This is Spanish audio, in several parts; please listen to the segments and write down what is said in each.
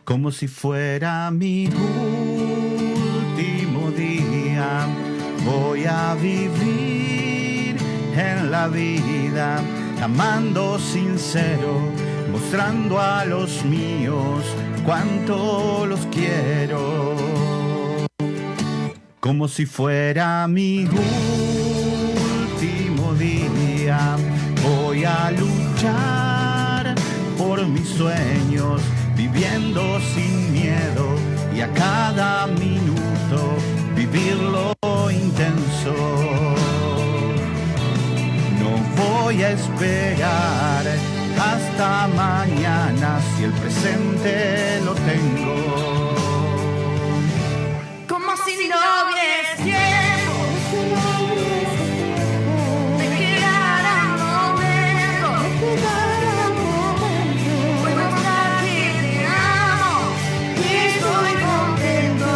Como si fuera mi último día, voy a vivir en la vida, amando sincero, mostrando a los míos cuánto los quiero. Como si fuera mi último día, voy a luchar por mis sueños, viviendo sin miedo y a cada minuto vivirlo intenso. No voy a esperar hasta mañana si el presente lo tengo. Como si no hubiese tiempo, me quedara un momento. Puedo estar que te amo, que estoy contento,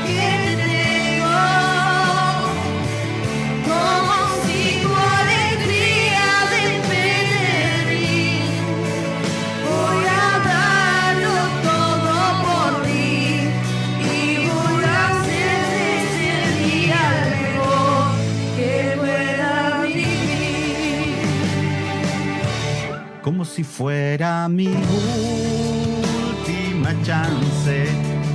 que te tengo. Como si tu alegría depende de mí. Voy a darlo todo por ti y voy a hacer de ese día el mejor que pueda vivir. Como si fuera mi última chance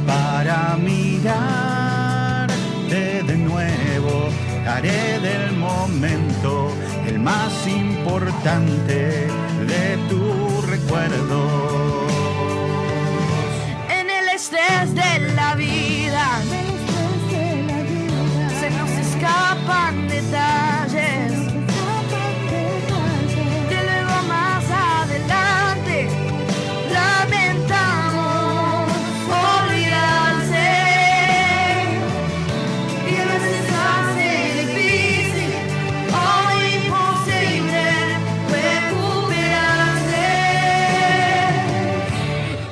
para mirarte de nuevo. Haré del momento el más importante de tu recuerdo. En el estrés de la vida se nos escapan detalles. De luego más adelante lamentamos olvidarse. Y a veces hace difícil o imposible recuperarse.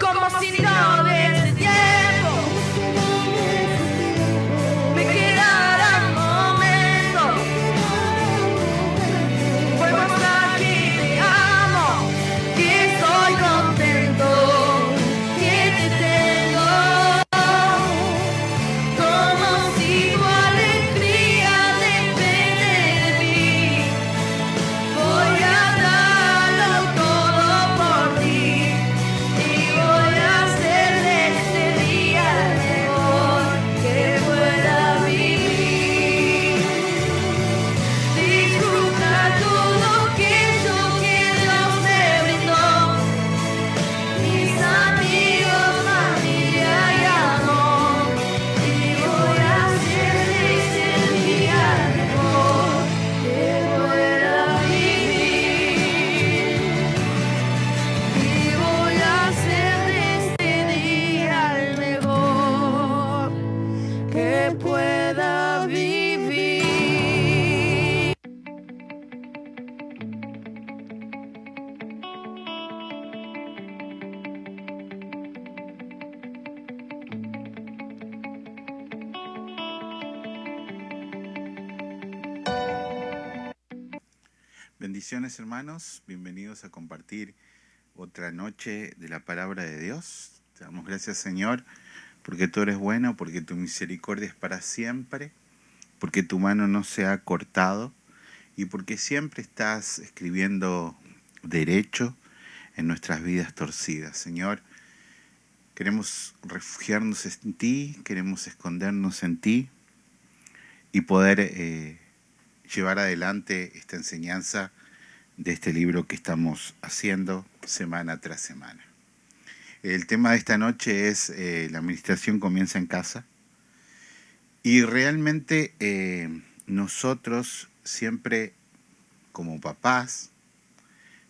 Como si no hubiese tiempo, me quedara un momento. Vuelvo a estar que te amo, que estoy contento, que te tengo. Como si tu alegría depende de mí. Voy a darlo todo por ti y voy a hacer de este día el mejor que pueda vivir. Disfruta todo aquello que Dios me brindó, mis amigos, familia y amor. Y voy a hacer de este día el mejor que pueda vivir. Y voy a hacer de este día el mejor que pueda vivir. Bendiciones, hermanos, bienvenidos a compartir otra noche de la palabra de Dios. Te damos gracias, Señor, porque tú eres bueno, porque tu misericordia es para siempre, porque tu mano no se ha cortado y porque siempre estás escribiendo derecho en nuestras vidas torcidas. Señor, queremos refugiarnos en ti, queremos escondernos en ti y poder llevar adelante esta enseñanza de este libro que estamos haciendo semana tras semana. El tema de esta noche es la administración comienza en casa. Y realmente nosotros siempre, como papás,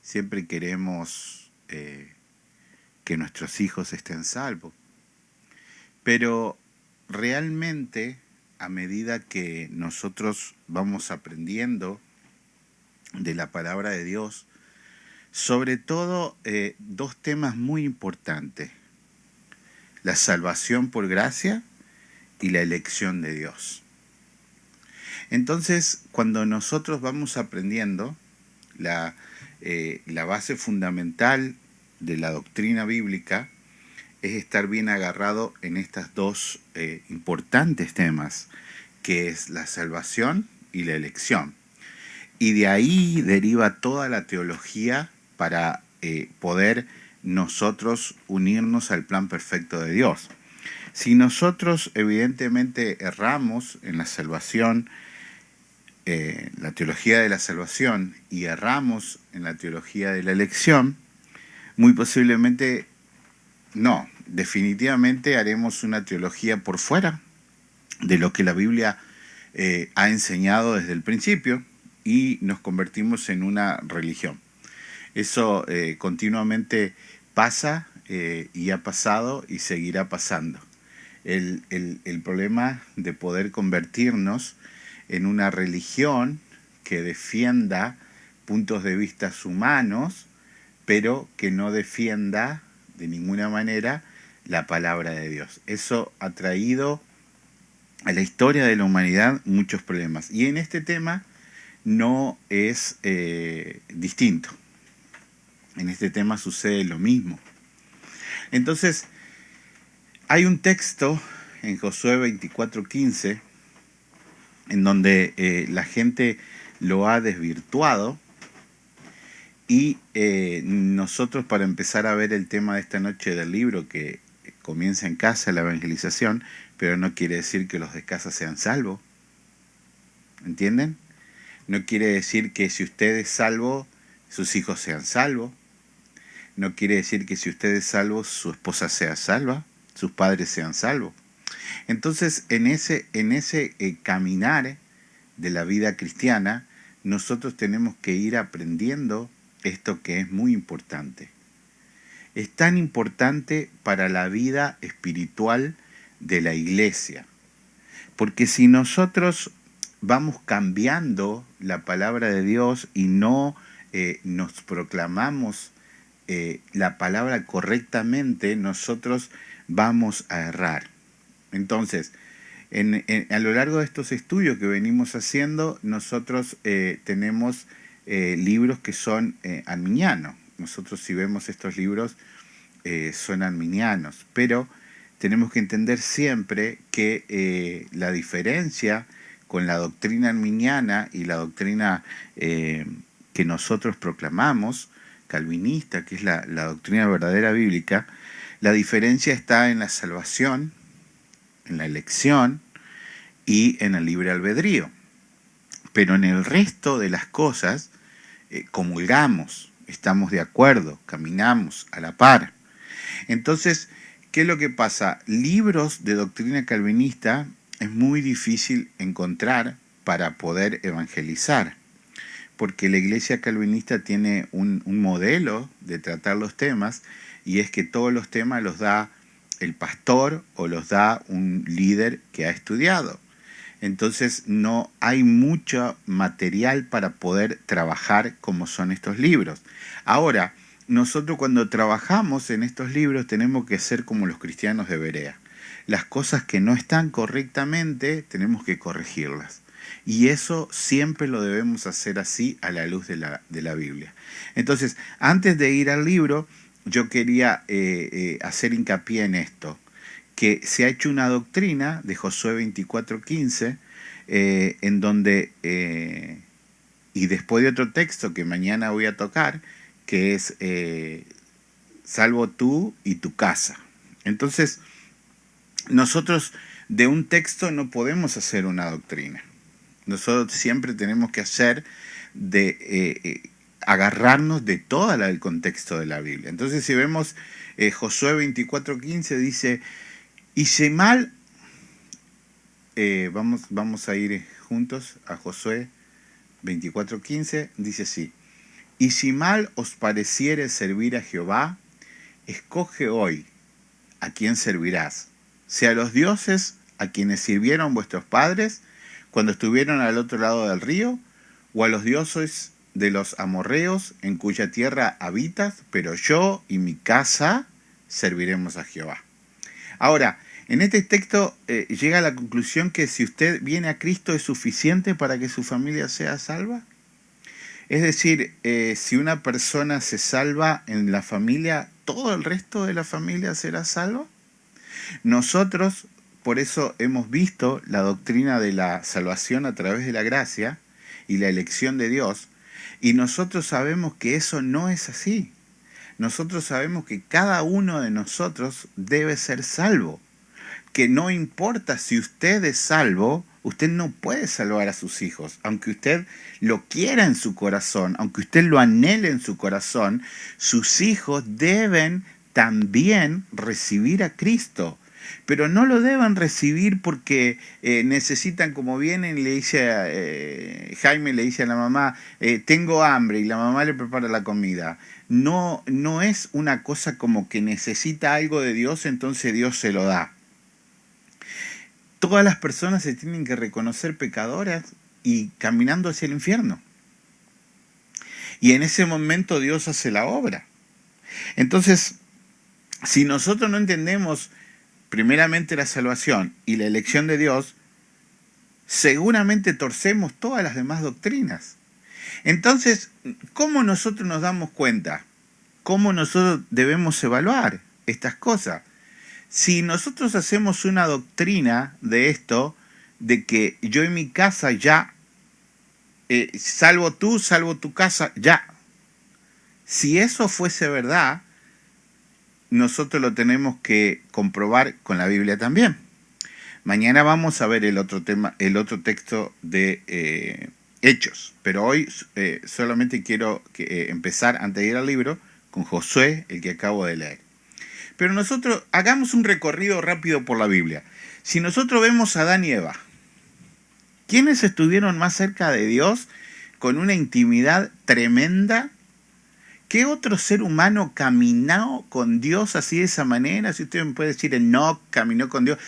siempre queremos que nuestros hijos estén salvos. Pero realmente, a medida que nosotros vamos aprendiendo de la palabra de Dios, sobre todo dos temas muy importantes: la salvación por gracia y la elección de Dios. Entonces, cuando nosotros vamos aprendiendo la base fundamental de la doctrina bíblica es estar bien agarrado en estas dos importantes temas, que es la salvación y la elección. Y de ahí deriva toda la teología para poder nosotros unirnos al plan perfecto de Dios. Si nosotros evidentemente erramos en la salvación, la teología de la salvación, y erramos en la teología de la elección, muy posiblemente no, definitivamente haremos una teología por fuera de lo que la Biblia ha enseñado desde el principio y nos convertimos en una religión. Eso continuamente pasa y ha pasado y seguirá pasando. El problema de poder convertirnos en una religión que defienda puntos de vista humanos, pero que no defienda de ninguna manera la palabra de Dios. Eso ha traído a la historia de la humanidad muchos problemas. Y en este tema no es distinto. En este tema sucede lo mismo. Entonces, hay un texto en Josué 24:15 en donde la gente lo ha desvirtuado y nosotros, para empezar a ver el tema de esta noche del libro, que comienza en casa la evangelización, pero no quiere decir que los de casa sean salvos. ¿Entienden? No quiere decir que si usted es salvo, sus hijos sean salvos. No quiere decir que si usted es salvo, su esposa sea salva, sus padres sean salvos. Entonces, en ese caminar de la vida cristiana, nosotros tenemos que ir aprendiendo esto que es muy importante. Es tan importante para la vida espiritual de la iglesia. Porque si nosotros vamos cambiando la palabra de Dios y no nos proclamamos la palabra correctamente, nosotros vamos a errar. Entonces, a lo largo de estos estudios que venimos haciendo, nosotros tenemos libros que son arminianos. Nosotros, si vemos estos libros, son arminianos, pero tenemos que entender siempre que la diferencia con la doctrina arminiana y la doctrina que nosotros proclamamos, calvinista, que es la doctrina verdadera bíblica, la diferencia está en la salvación, en la elección y en el libre albedrío. Pero en el resto de las cosas comulgamos, estamos de acuerdo, caminamos a la par. Entonces, ¿qué es lo que pasa? Libros de doctrina calvinista es muy difícil encontrar para poder evangelizar, porque la iglesia calvinista tiene un modelo de tratar los temas, y es que todos los temas los da el pastor o los da un líder que ha estudiado. Entonces no hay mucho material para poder trabajar como son estos libros. Ahora, nosotros cuando trabajamos en estos libros tenemos que ser como los cristianos de Berea. Las cosas que no están correctamente tenemos que corregirlas. Y eso siempre lo debemos hacer así a la luz de la Biblia. Entonces, antes de ir al libro, yo quería hacer hincapié en esto, que se ha hecho una doctrina de Josué 24:15, en donde, y después de otro texto que mañana voy a tocar, que es salvo tú y tu casa. Entonces, nosotros de un texto no podemos hacer una doctrina. Nosotros siempre tenemos que hacer agarrarnos de todo el contexto de la Biblia. Entonces, si vemos Josué 24:15, dice, y si mal, vamos a ir juntos a Josué 24:15, dice así, y si mal os pareciere servir a Jehová, escoge hoy a quién servirás, sea a los dioses a quienes sirvieron vuestros padres cuando estuvieron al otro lado del río, o a los dioses de los amorreos en cuya tierra habitas, pero yo y mi casa serviremos a Jehová. Ahora, en este texto llega a la conclusión que si usted viene a Cristo es suficiente para que su familia sea salva. Es decir, si una persona se salva en la familia, ¿todo el resto de la familia será salvo? Nosotros, por eso hemos visto la doctrina de la salvación a través de la gracia y la elección de Dios, y nosotros sabemos que eso no es así. Nosotros sabemos que cada uno de nosotros debe ser salvo, que no importa si usted es salvo, usted no puede salvar a sus hijos. Aunque usted lo quiera en su corazón, aunque usted lo anhele en su corazón, sus hijos deben también recibir a Cristo. Pero no lo deben recibir porque necesitan, como vienen, le dice Jaime le dice a la mamá, tengo hambre, y la mamá le prepara la comida. No es una cosa como que necesita algo de Dios, entonces Dios se lo da. Todas las personas se tienen que reconocer pecadoras y caminando hacia el infierno. Y en ese momento Dios hace la obra. Entonces, si nosotros no entendemos primeramente la salvación y la elección de Dios, seguramente torcemos todas las demás doctrinas. Entonces, ¿cómo nosotros nos damos cuenta? ¿Cómo nosotros debemos evaluar estas cosas? Si nosotros hacemos una doctrina de esto, de que yo en mi casa ya, salvo tu casa, ya. Si eso fuese verdad, nosotros lo tenemos que comprobar con la Biblia también. Mañana vamos a ver el otro texto de Hechos, pero hoy solamente quiero empezar, antes de ir al libro, con Josué, el que acabo de leer. Pero nosotros hagamos un recorrido rápido por la Biblia. Si nosotros vemos a Adán y Eva, ¿quiénes estuvieron más cerca de Dios con una intimidad tremenda? ¿Qué otro ser humano caminó con Dios así de esa manera? Si usted me puede decir, Enoc caminó con Dios,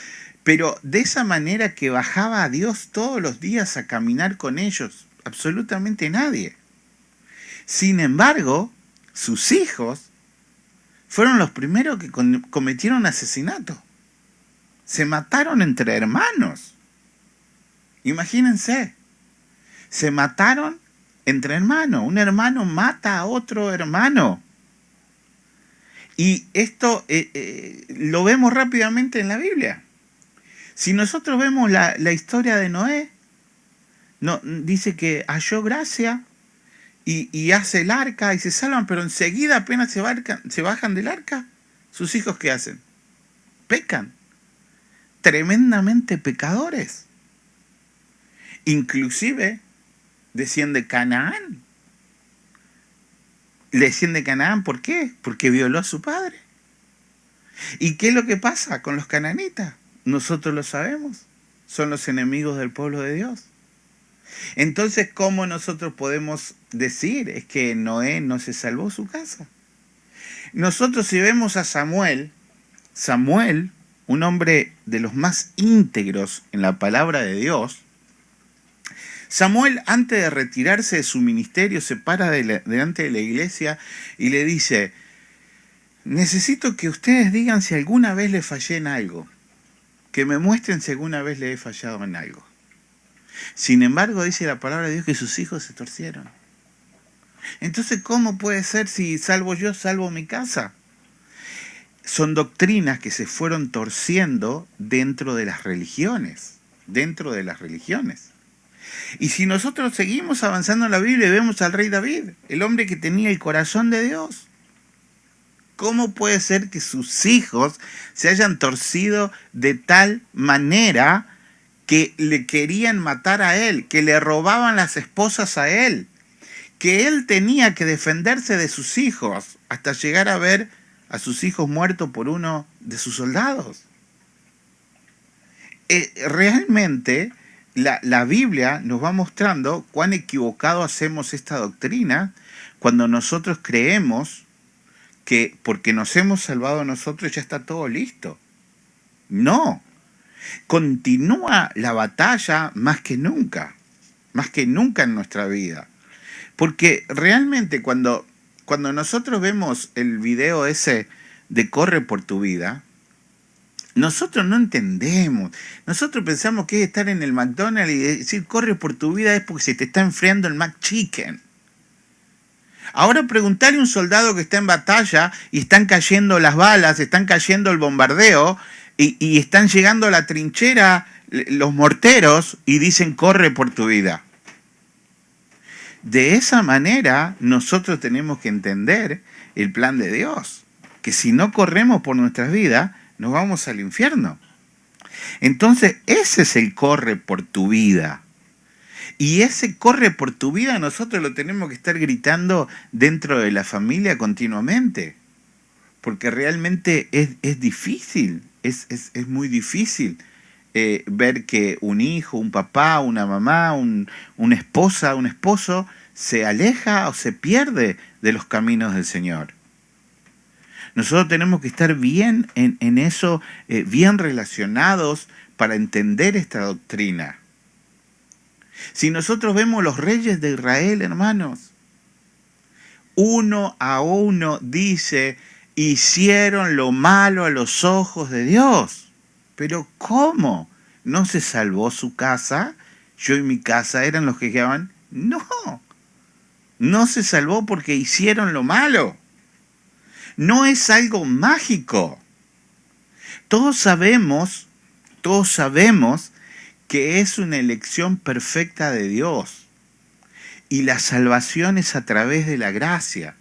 pero de esa manera que bajaba a Dios todos los días a caminar con ellos, absolutamente nadie. Sin embargo, sus hijos fueron los primeros que cometieron asesinato. Se mataron entre hermanos. Imagínense, se mataron entre hermanos. Un hermano mata a otro hermano. Y esto lo vemos rápidamente en la Biblia. Si nosotros vemos la historia de Noé, dice que halló gracia y hace el arca y se salvan, pero enseguida apenas se bajan del arca, sus hijos ¿qué hacen? Pecan. Tremendamente pecadores. Inclusive desciende Canaán. Desciende Canaán, ¿por qué? Porque violó a su padre. ¿Y qué es lo que pasa con los cananitas? Nosotros lo sabemos. Son los enemigos del pueblo de Dios. Entonces, ¿cómo nosotros podemos decir? Es que Noé no se salvó su casa. Nosotros si vemos a Samuel, un hombre de los más íntegros en la palabra de Dios, Samuel, antes de retirarse de su ministerio, se para delante de la iglesia y le dice, necesito que ustedes digan si alguna vez le fallé en algo, que me muestren si alguna vez le he fallado en algo. Sin embargo, dice la palabra de Dios que sus hijos se torcieron. Entonces, ¿cómo puede ser si salvo yo, salvo mi casa? Son doctrinas que se fueron torciendo dentro de las religiones. Y si nosotros seguimos avanzando en la Biblia y vemos al rey David, el hombre que tenía el corazón de Dios, ¿cómo puede ser que sus hijos se hayan torcido de tal manera que le querían matar a él, que le robaban las esposas a él, que él tenía que defenderse de sus hijos hasta llegar a ver a sus hijos muertos por uno de sus soldados? Realmente la Biblia nos va mostrando cuán equivocado hacemos esta doctrina cuando nosotros creemos que porque nos hemos salvado nosotros ya está todo listo. No. Continúa la batalla más que nunca en nuestra vida. Porque realmente cuando nosotros vemos el video ese de Corre por tu vida, nosotros no entendemos. Nosotros pensamos que es estar en el McDonald's y decir corre por tu vida es porque se te está enfriando el McChicken. Ahora preguntale a un soldado que está en batalla y están cayendo las balas, están cayendo el bombardeo y están llegando a la trinchera los morteros y dicen corre por tu vida. De esa manera nosotros tenemos que entender el plan de Dios, que si no corremos por nuestras vidas nos vamos al infierno. Entonces ese es el corre por tu vida. Y ese corre por tu vida nosotros lo tenemos que estar gritando dentro de la familia continuamente. Porque realmente es difícil, es muy difícil ver que un hijo, un papá, una mamá, una esposa, un esposo se aleja o se pierde de los caminos del Señor. Nosotros tenemos que estar bien en eso, bien relacionados para entender esta doctrina. Si nosotros vemos los reyes de Israel, hermanos, uno a uno dice, hicieron lo malo a los ojos de Dios. Pero ¿cómo? ¿No se salvó su casa? Yo y mi casa eran los que quedaban. No, no se salvó porque hicieron lo malo. No es algo mágico. Todos sabemos que es una elección perfecta de Dios. Y la salvación es a través de la gracia.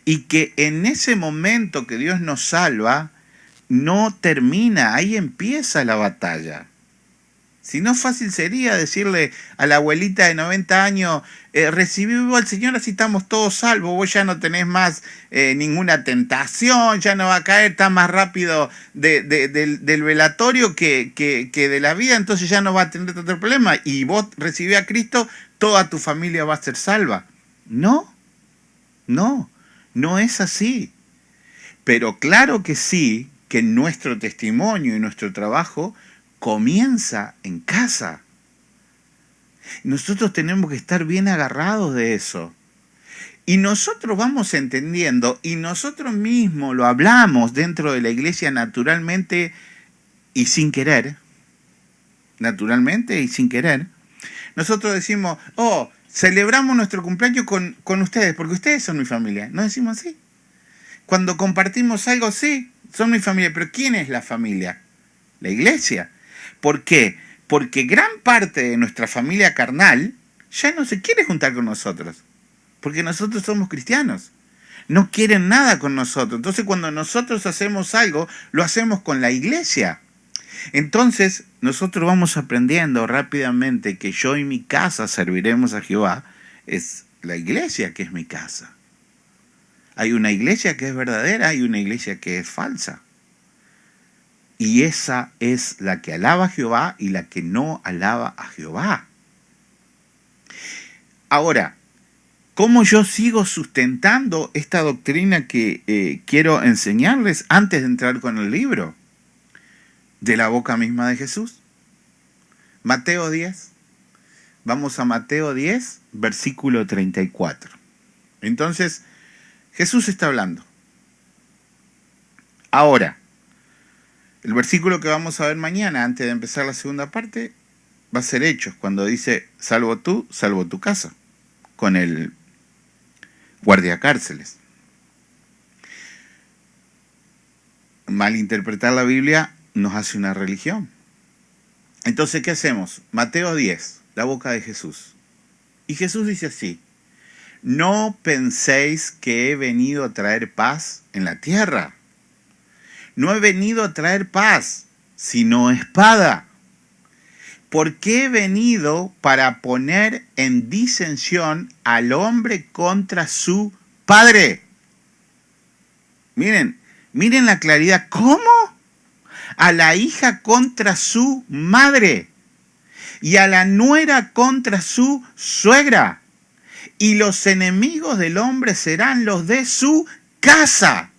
Y que en ese momento que Dios nos salva, no termina, ahí empieza la batalla. Si no, fácil sería decirle a la abuelita de 90 años, recibimos al Señor, así estamos todos salvos, vos ya no tenés más ninguna tentación, ya no va a caer, está más rápido del velatorio que de la vida, entonces ya no va a tener tanto problema. Y vos recibís a Cristo, toda tu familia va a ser salva. No es así. Pero claro que sí, que nuestro testimonio y nuestro trabajo comienza en casa. Nosotros tenemos que estar bien agarrados de eso. Y nosotros vamos entendiendo, y nosotros mismos lo hablamos dentro de la iglesia naturalmente y sin querer. Naturalmente y sin querer. Nosotros decimos, celebramos nuestro cumpleaños con ustedes, porque ustedes son mi familia. ¿No decimos así? Cuando compartimos algo, sí, son mi familia. Pero ¿quién es la familia? La iglesia. ¿Por qué? Porque gran parte de nuestra familia carnal ya no se quiere juntar con nosotros. Porque nosotros somos cristianos. No quieren nada con nosotros. Entonces cuando nosotros hacemos algo, lo hacemos con la iglesia. Entonces nosotros vamos aprendiendo rápidamente que yo y mi casa serviremos a Jehová. Es la iglesia que es mi casa. Hay una iglesia que es verdadera y una iglesia que es falsa. Y esa es la que alaba a Jehová y la que no alaba a Jehová. Ahora, ¿cómo yo sigo sustentando esta doctrina que quiero enseñarles antes de entrar con el libro? De la boca misma de Jesús. Mateo 10. Vamos a Mateo 10, versículo 34. Entonces, Jesús está hablando. Ahora, el versículo que vamos a ver mañana, antes de empezar la segunda parte, va a ser Hechos, cuando dice, salvo tú, salvo tu casa, con el guardiacárceles. Malinterpretar la Biblia nos hace una religión. Entonces, ¿qué hacemos? Mateo 10, la boca de Jesús. Y Jesús dice así, no penséis que he venido a traer paz en la tierra. No he venido a traer paz, sino espada. Porque he venido para poner en disensión al hombre contra su padre. Miren la claridad. ¿Cómo? A la hija contra su madre. Y a la nuera contra su suegra. Y los enemigos del hombre serán los de su casa.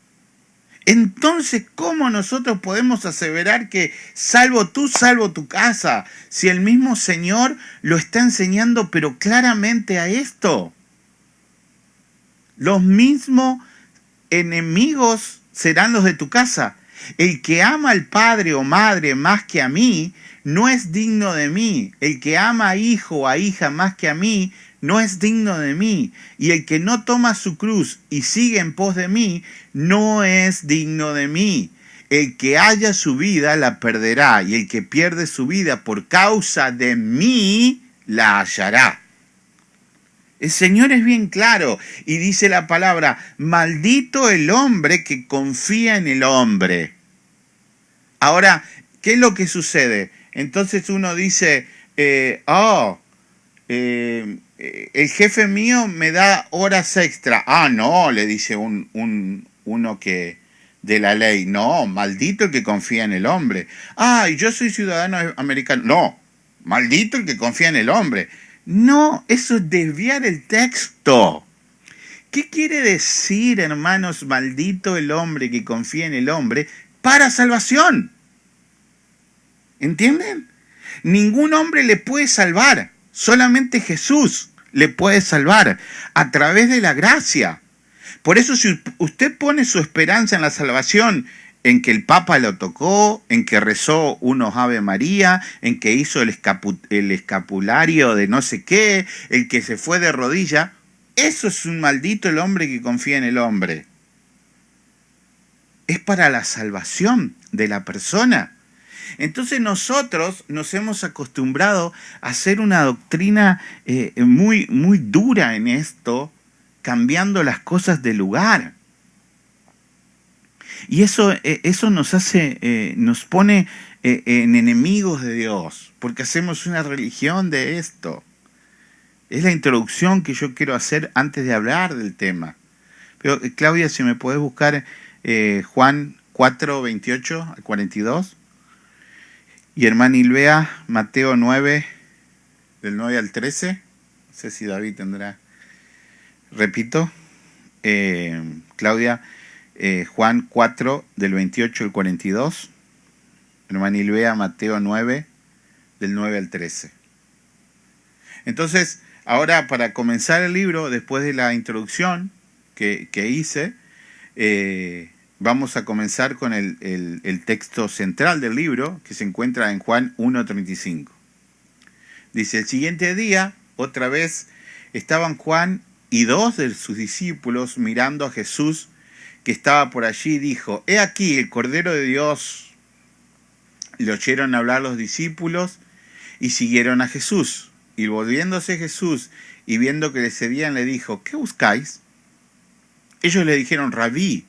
Entonces, ¿cómo nosotros podemos aseverar que salvo tú, salvo tu casa? Si el mismo Señor lo está enseñando, pero claramente a esto. Los mismos enemigos serán los de tu casa. El que ama al padre o madre más que a mí, no es digno de mí. El que ama a hijo o a hija más que a mí, no es digno de mí. Y el que no toma su cruz y sigue en pos de mí, no es digno de mí. El que haya su vida la perderá, y el que pierde su vida por causa de mí la hallará. El Señor es bien claro y dice la palabra: maldito el hombre que confía en el hombre. Ahora, ¿qué es lo que sucede? Entonces uno dice, el jefe mío me da horas extra. Ah, no, le dice uno que de la ley. No, maldito el que confía en el hombre. Ah, y yo soy ciudadano americano. No, maldito el que confía en el hombre. No, eso es desviar el texto. ¿Qué quiere decir, hermanos, maldito el hombre que confía en el hombre para salvación? ¿Entienden? Ningún hombre le puede salvar, solamente Jesús le puede salvar a través de la gracia. Por eso, si usted pone su esperanza en la salvación, en que el Papa lo tocó, en que rezó unos Ave María, en que hizo el escapulario de no sé qué, el que se fue de rodilla, eso es un maldito el hombre que confía en el hombre. Es para la salvación de la persona. Entonces nosotros nos hemos acostumbrado a hacer una doctrina muy, muy dura en esto, cambiando las cosas de lugar. Y eso nos hace, nos pone en enemigos de Dios, porque hacemos una religión de esto. Es la introducción que yo quiero hacer antes de hablar del tema. Pero Claudia, si me podés buscar Juan 4, 28 al 42. Y hermana Ilvea, Mateo 9, del 9 al 13. No sé si David tendrá. Repito, Claudia, Juan 4, del 28 al 42. Hermana Ilvea, Mateo 9, del 9 al 13. Entonces, ahora para comenzar el libro, después de la introducción que hice, vamos a comenzar con el texto central del libro, que se encuentra en Juan 1:35. Dice: el siguiente día, otra vez, estaban Juan y 2 de sus discípulos mirando a Jesús, que estaba por allí, y dijo: he aquí el Cordero de Dios. Le oyeron hablar los discípulos y siguieron a Jesús. Y volviéndose Jesús y viendo que le seguían, le dijo: ¿qué buscáis? Ellos le dijeron: Rabí,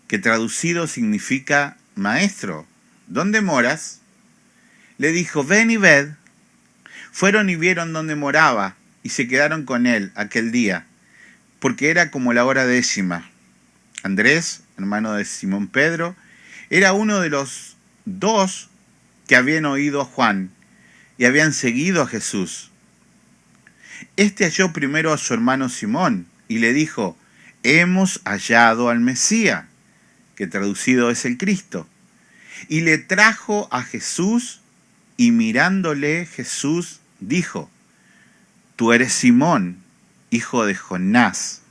que traducido significa maestro, ¿dónde moras? Le dijo: ven y ved. Fueron y vieron dónde moraba, y se quedaron con él aquel día, porque era como la hora 10. Andrés, hermano de Simón Pedro, era uno de los 2 que habían oído a Juan y habían seguido a Jesús. Este halló primero a su hermano Simón y le dijo: hemos hallado al Mesías, que traducido es el Cristo. Y le trajo a Jesús, y mirándole Jesús dijo: tú eres Simón, hijo de Jonás.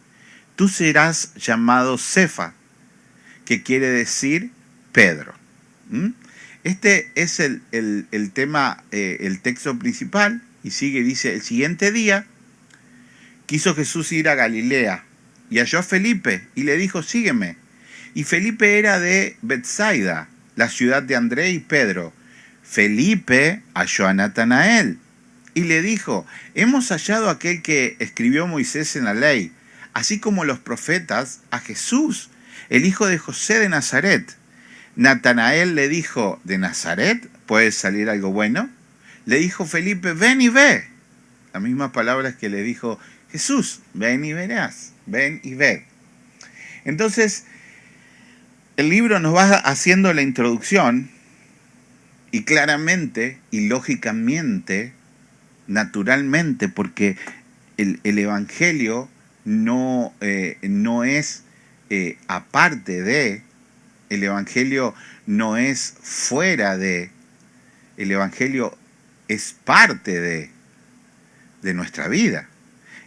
Tú serás llamado Cefa, que quiere decir Pedro. Este es el tema, el texto principal, y sigue, dice: el siguiente día quiso Jesús ir a Galilea, y halló a Felipe, y le dijo: sígueme. Y Felipe era de Betsaida, la ciudad de Andrés y Pedro. Felipe halló a Natanael y le dijo: hemos hallado a aquel que escribió Moisés en la ley, así como los profetas, a Jesús, el hijo de José de Nazaret. Natanael le dijo: ¿de Nazaret puede salir algo bueno? Le dijo Felipe: ven y ve. Las mismas palabras que le dijo Jesús: ven y verás, ven y ve. Entonces, el libro nos va haciendo la introducción, y claramente y lógicamente, naturalmente, porque el Evangelio no es aparte de, el Evangelio no es fuera de, el Evangelio es parte de nuestra vida.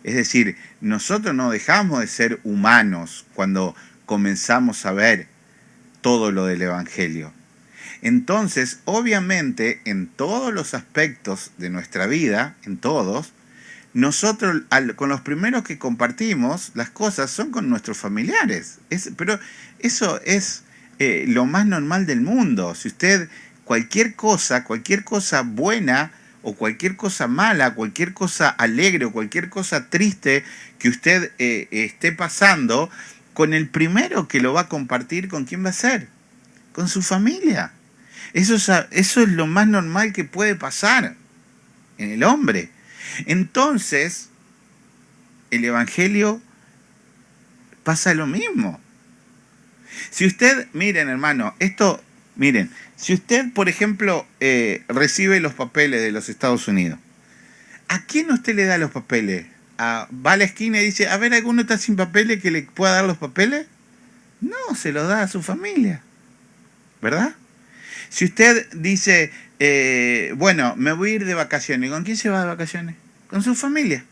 Es decir, nosotros no dejamos de ser humanos cuando comenzamos a ver todo lo del Evangelio. Entonces, obviamente, en todos los aspectos de nuestra vida, en todos, nosotros con los primeros que compartimos las cosas son con nuestros familiares. Pero eso es lo más normal del mundo. Si usted cualquier cosa buena o cualquier cosa mala, cualquier cosa alegre o cualquier cosa triste que usted esté pasando, con el primero que lo va a compartir, ¿con quién va a ser? Con su familia. Eso es lo más normal que puede pasar en el hombre. Entonces, el Evangelio pasa lo mismo. Si usted, miren hermano, si usted, por ejemplo, recibe los papeles de los Estados Unidos, ¿a quién usted le da los papeles? ¿Va a la esquina y dice, a ver, ¿alguno está sin papeles que le pueda dar los papeles? No, se los da a su familia, ¿verdad? Si usted dice, bueno, me voy a ir de vacaciones, ¿con quién se va de vacaciones? Con su familia.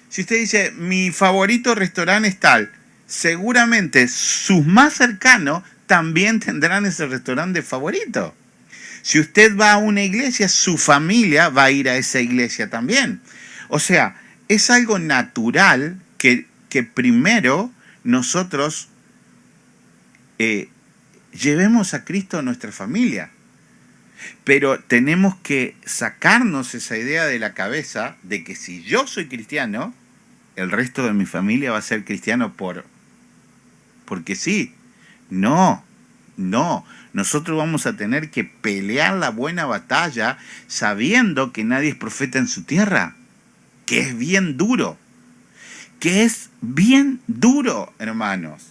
Si usted dice, mi favorito restaurante es tal, seguramente sus más cercanos también tendrán ese restaurante favorito. Si usted va a una iglesia, su familia va a ir a esa iglesia también. O sea, es algo natural que primero nosotros llevemos a Cristo a nuestra familia. Pero tenemos que sacarnos esa idea de la cabeza de que si yo soy cristiano, el resto de mi familia va a ser cristiano porque sí. No. Nosotros vamos a tener que pelear la buena batalla sabiendo que nadie es profeta en su tierra. Que es bien duro. Hermanos.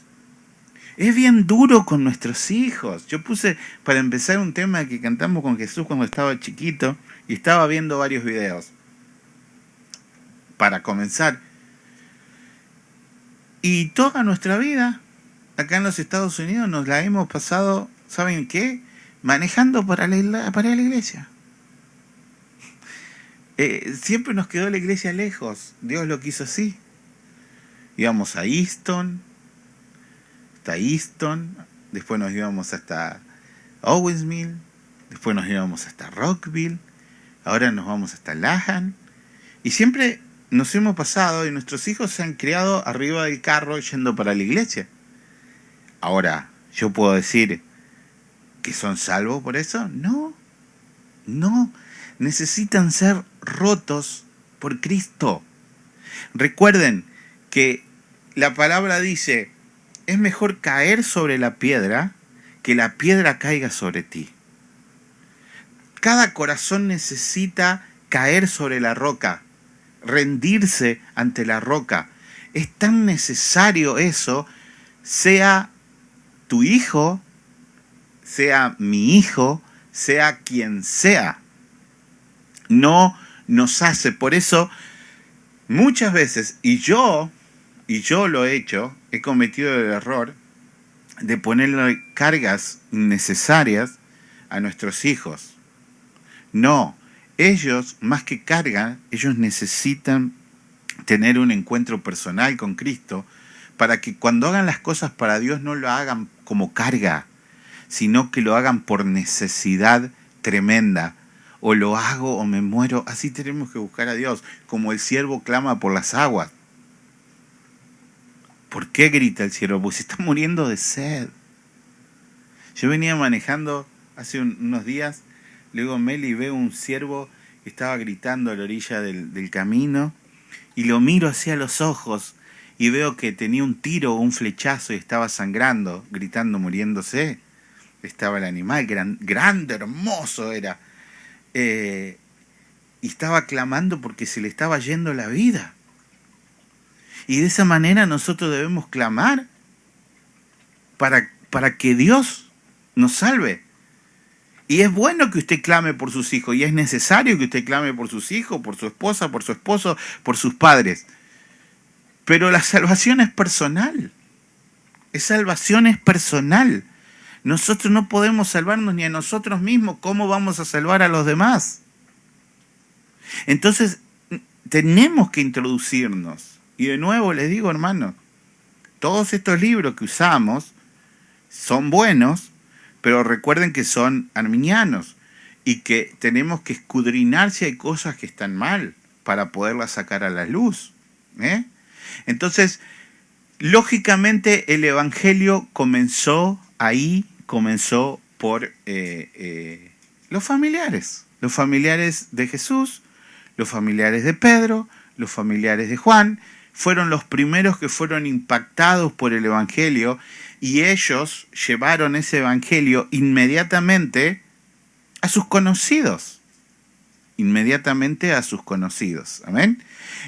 Es bien duro con nuestros hijos. Yo puse para empezar un tema que cantamos con Jesús cuando estaba chiquito y estaba viendo varios videos. Para comenzar. Y toda nuestra vida, acá en los Estados Unidos, nos la hemos pasado, ¿saben qué? Manejando para la iglesia. Siempre nos quedó la iglesia lejos. Dios lo quiso así. Íbamos a Easton, después nos íbamos hasta Owensville, después nos íbamos hasta Rockville, ahora nos vamos hasta Lahan, y siempre nos hemos pasado y nuestros hijos se han criado arriba del carro yendo para la iglesia. Ahora, ¿yo puedo decir que son salvos por eso? No, necesitan ser rotos por Cristo. Recuerden que la palabra dice, es mejor caer sobre la piedra que la piedra caiga sobre ti. Cada corazón necesita caer sobre la roca, rendirse ante la roca. Es tan necesario eso, sea tu hijo, sea mi hijo, sea quien sea. No nos hace. Por eso, muchas veces, y yo lo he hecho, he cometido el error de ponerle cargas innecesarias a nuestros hijos. No, ellos, más que carga, ellos necesitan tener un encuentro personal con Cristo para que cuando hagan las cosas para Dios no lo hagan como carga, sino que lo hagan por necesidad tremenda. O lo hago o me muero. Así tenemos que buscar a Dios, como el siervo clama por las aguas. ¿Por qué grita el siervo? Porque se está muriendo de sed. Yo venía manejando hace unos días, luego Meli veo un ciervo que estaba gritando a la orilla del camino y lo miro hacia los ojos y veo que tenía un tiro o un flechazo y estaba sangrando, gritando, muriéndose. Estaba el animal, grande, hermoso era. Y estaba clamando porque se le estaba yendo la vida. Y de esa manera nosotros debemos clamar para que Dios nos salve. Y es bueno que usted clame por sus hijos, y es necesario que usted clame por sus hijos, por su esposa, por su esposo, por sus padres. Pero la salvación es personal. Salvación es personal. Nosotros no podemos salvarnos ni a nosotros mismos. ¿Cómo vamos a salvar a los demás? Entonces, tenemos que introducirnos. Y de nuevo les digo, hermanos, todos estos libros que usamos son buenos, pero recuerden que son arminianos y que tenemos que escudriñar si hay cosas que están mal. para poderla sacar a la luz. Entonces, lógicamente el Evangelio comenzó ahí, comenzó por los familiares de Jesús, los familiares de Pedro, los familiares de Juan, fueron los primeros que fueron impactados por el Evangelio y ellos llevaron ese Evangelio inmediatamente a sus conocidos. Amén.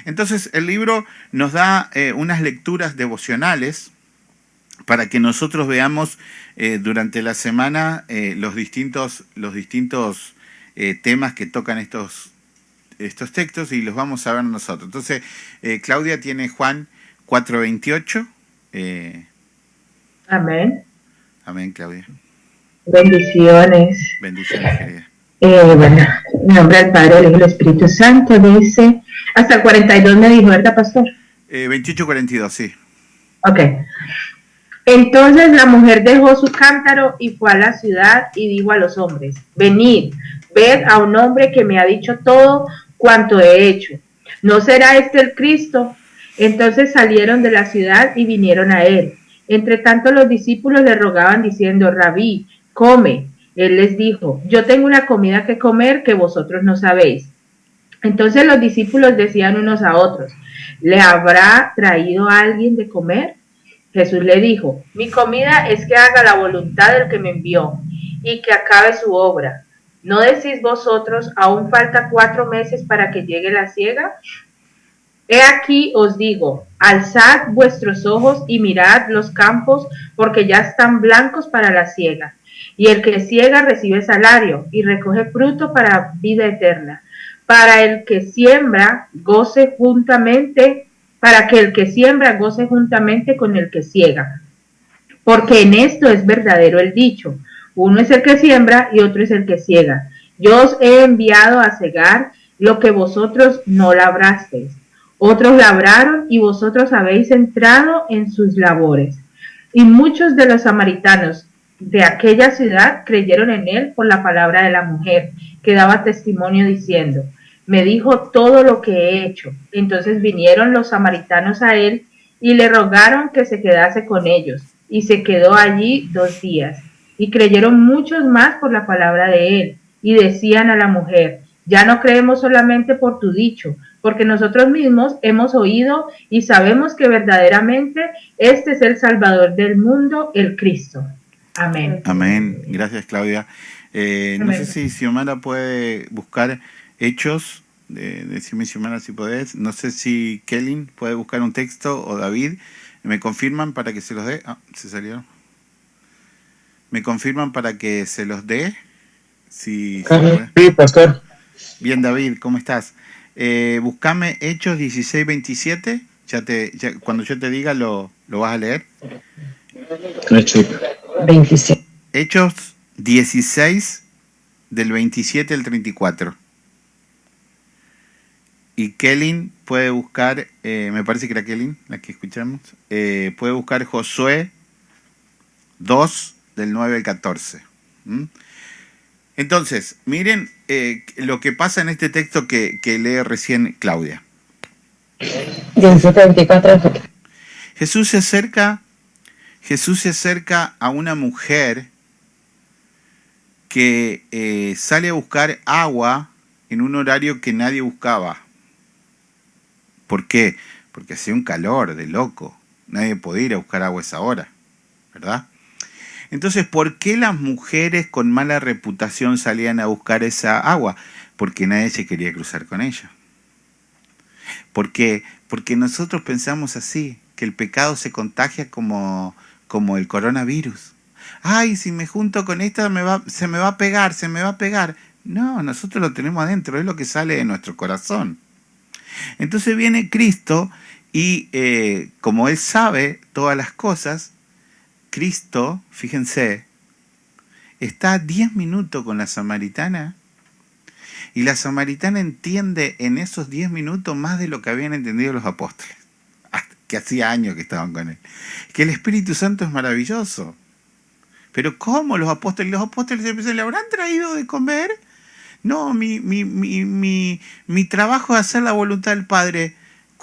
Entonces el libro nos da unas lecturas devocionales para que nosotros veamos durante la semana los distintos temas que tocan estos textos y los vamos a ver nosotros. Entonces, Claudia tiene Juan 4:28. Amén. Amén, Claudia. Bendiciones. Bendiciones, querida. Bueno, en nombre del Padre, del Hijo y del Espíritu Santo, dice, hasta el 42 me dijo, ¿verdad, pastor? 28:42, sí. Ok. Entonces la mujer dejó su cántaro y fue a la ciudad y dijo a los hombres, venid, ved a un hombre que me ha dicho todo cuanto he hecho. ¿No será este el Cristo? Entonces salieron de la ciudad y vinieron a él. Entre tanto los discípulos le rogaban diciendo, Rabí, come. Él les dijo, yo tengo una comida que comer que vosotros no sabéis. Entonces los discípulos decían unos a otros, ¿le habrá traído a alguien de comer? Jesús le dijo, mi comida es que haga la voluntad del que me envió y que acabe su obra. ¿No decís vosotros, aún falta 4 meses para que llegue la siega? He aquí os digo, alzad vuestros ojos y mirad los campos, porque ya están blancos para la siega. Y el que siega recibe salario y recoge fruto para vida eterna. Para que el que siembra goce juntamente con el que siega. Porque en esto es verdadero el dicho, uno es el que siembra y otro es el que siega. Yo os he enviado a segar lo que vosotros no labrasteis. Otros labraron y vosotros habéis entrado en sus labores. Y muchos de los samaritanos de aquella ciudad creyeron en él por la palabra de la mujer, que daba testimonio diciendo, me dijo todo lo que he hecho. Entonces vinieron los samaritanos a él y le rogaron que se quedase con ellos, y se quedó allí 2 días. Y creyeron muchos más por la palabra de él, y decían a la mujer, ya no creemos solamente por tu dicho, porque nosotros mismos hemos oído y sabemos que verdaderamente este es el Salvador del mundo, el Cristo. Amén. Amén. Gracias, Claudia. No sé si Xiomara puede buscar Hechos. Decime, Xiomara, si podés. No sé si Kelly puede buscar un texto o David. ¿Me confirman para que se los dé? Ah, se salieron. ¿Me confirman para que se los dé? Sí, pastor. Bien, David, ¿cómo estás? Buscame Hechos 16:27. Cuando yo te diga, ¿lo vas a leer? Hechos 16, del 27 al 34. Y Kelly puede buscar, me parece que era Kelly, la que escuchamos, puede buscar Josué 2, del 9 al 14. Entonces, miren lo que pasa en este texto que lee recién Claudia. 17:24. Jesús se acerca a una mujer que sale a buscar agua en un horario que nadie buscaba. ¿Por qué? Porque hacía un calor de loco. Nadie podía ir a buscar agua a esa hora, ¿verdad? Entonces, ¿por qué las mujeres con mala reputación salían a buscar esa agua? Porque nadie se quería cruzar con ella. ¿Por qué? Porque nosotros pensamos así, que el pecado se contagia como el coronavirus. Ay, si me junto con esta se me va a pegar. No, nosotros lo tenemos adentro, es lo que sale de nuestro corazón. Entonces viene Cristo y como Él sabe todas las cosas, Cristo, fíjense, está 10 minutos con la samaritana y la samaritana entiende en esos 10 minutos más de lo que habían entendido los apóstoles, que hacía años que estaban con Él. Que el Espíritu Santo es maravilloso. Pero ¿cómo los apóstoles? Los apóstoles se ¿le habrán traído de comer? No, mi trabajo es hacer la voluntad del Padre.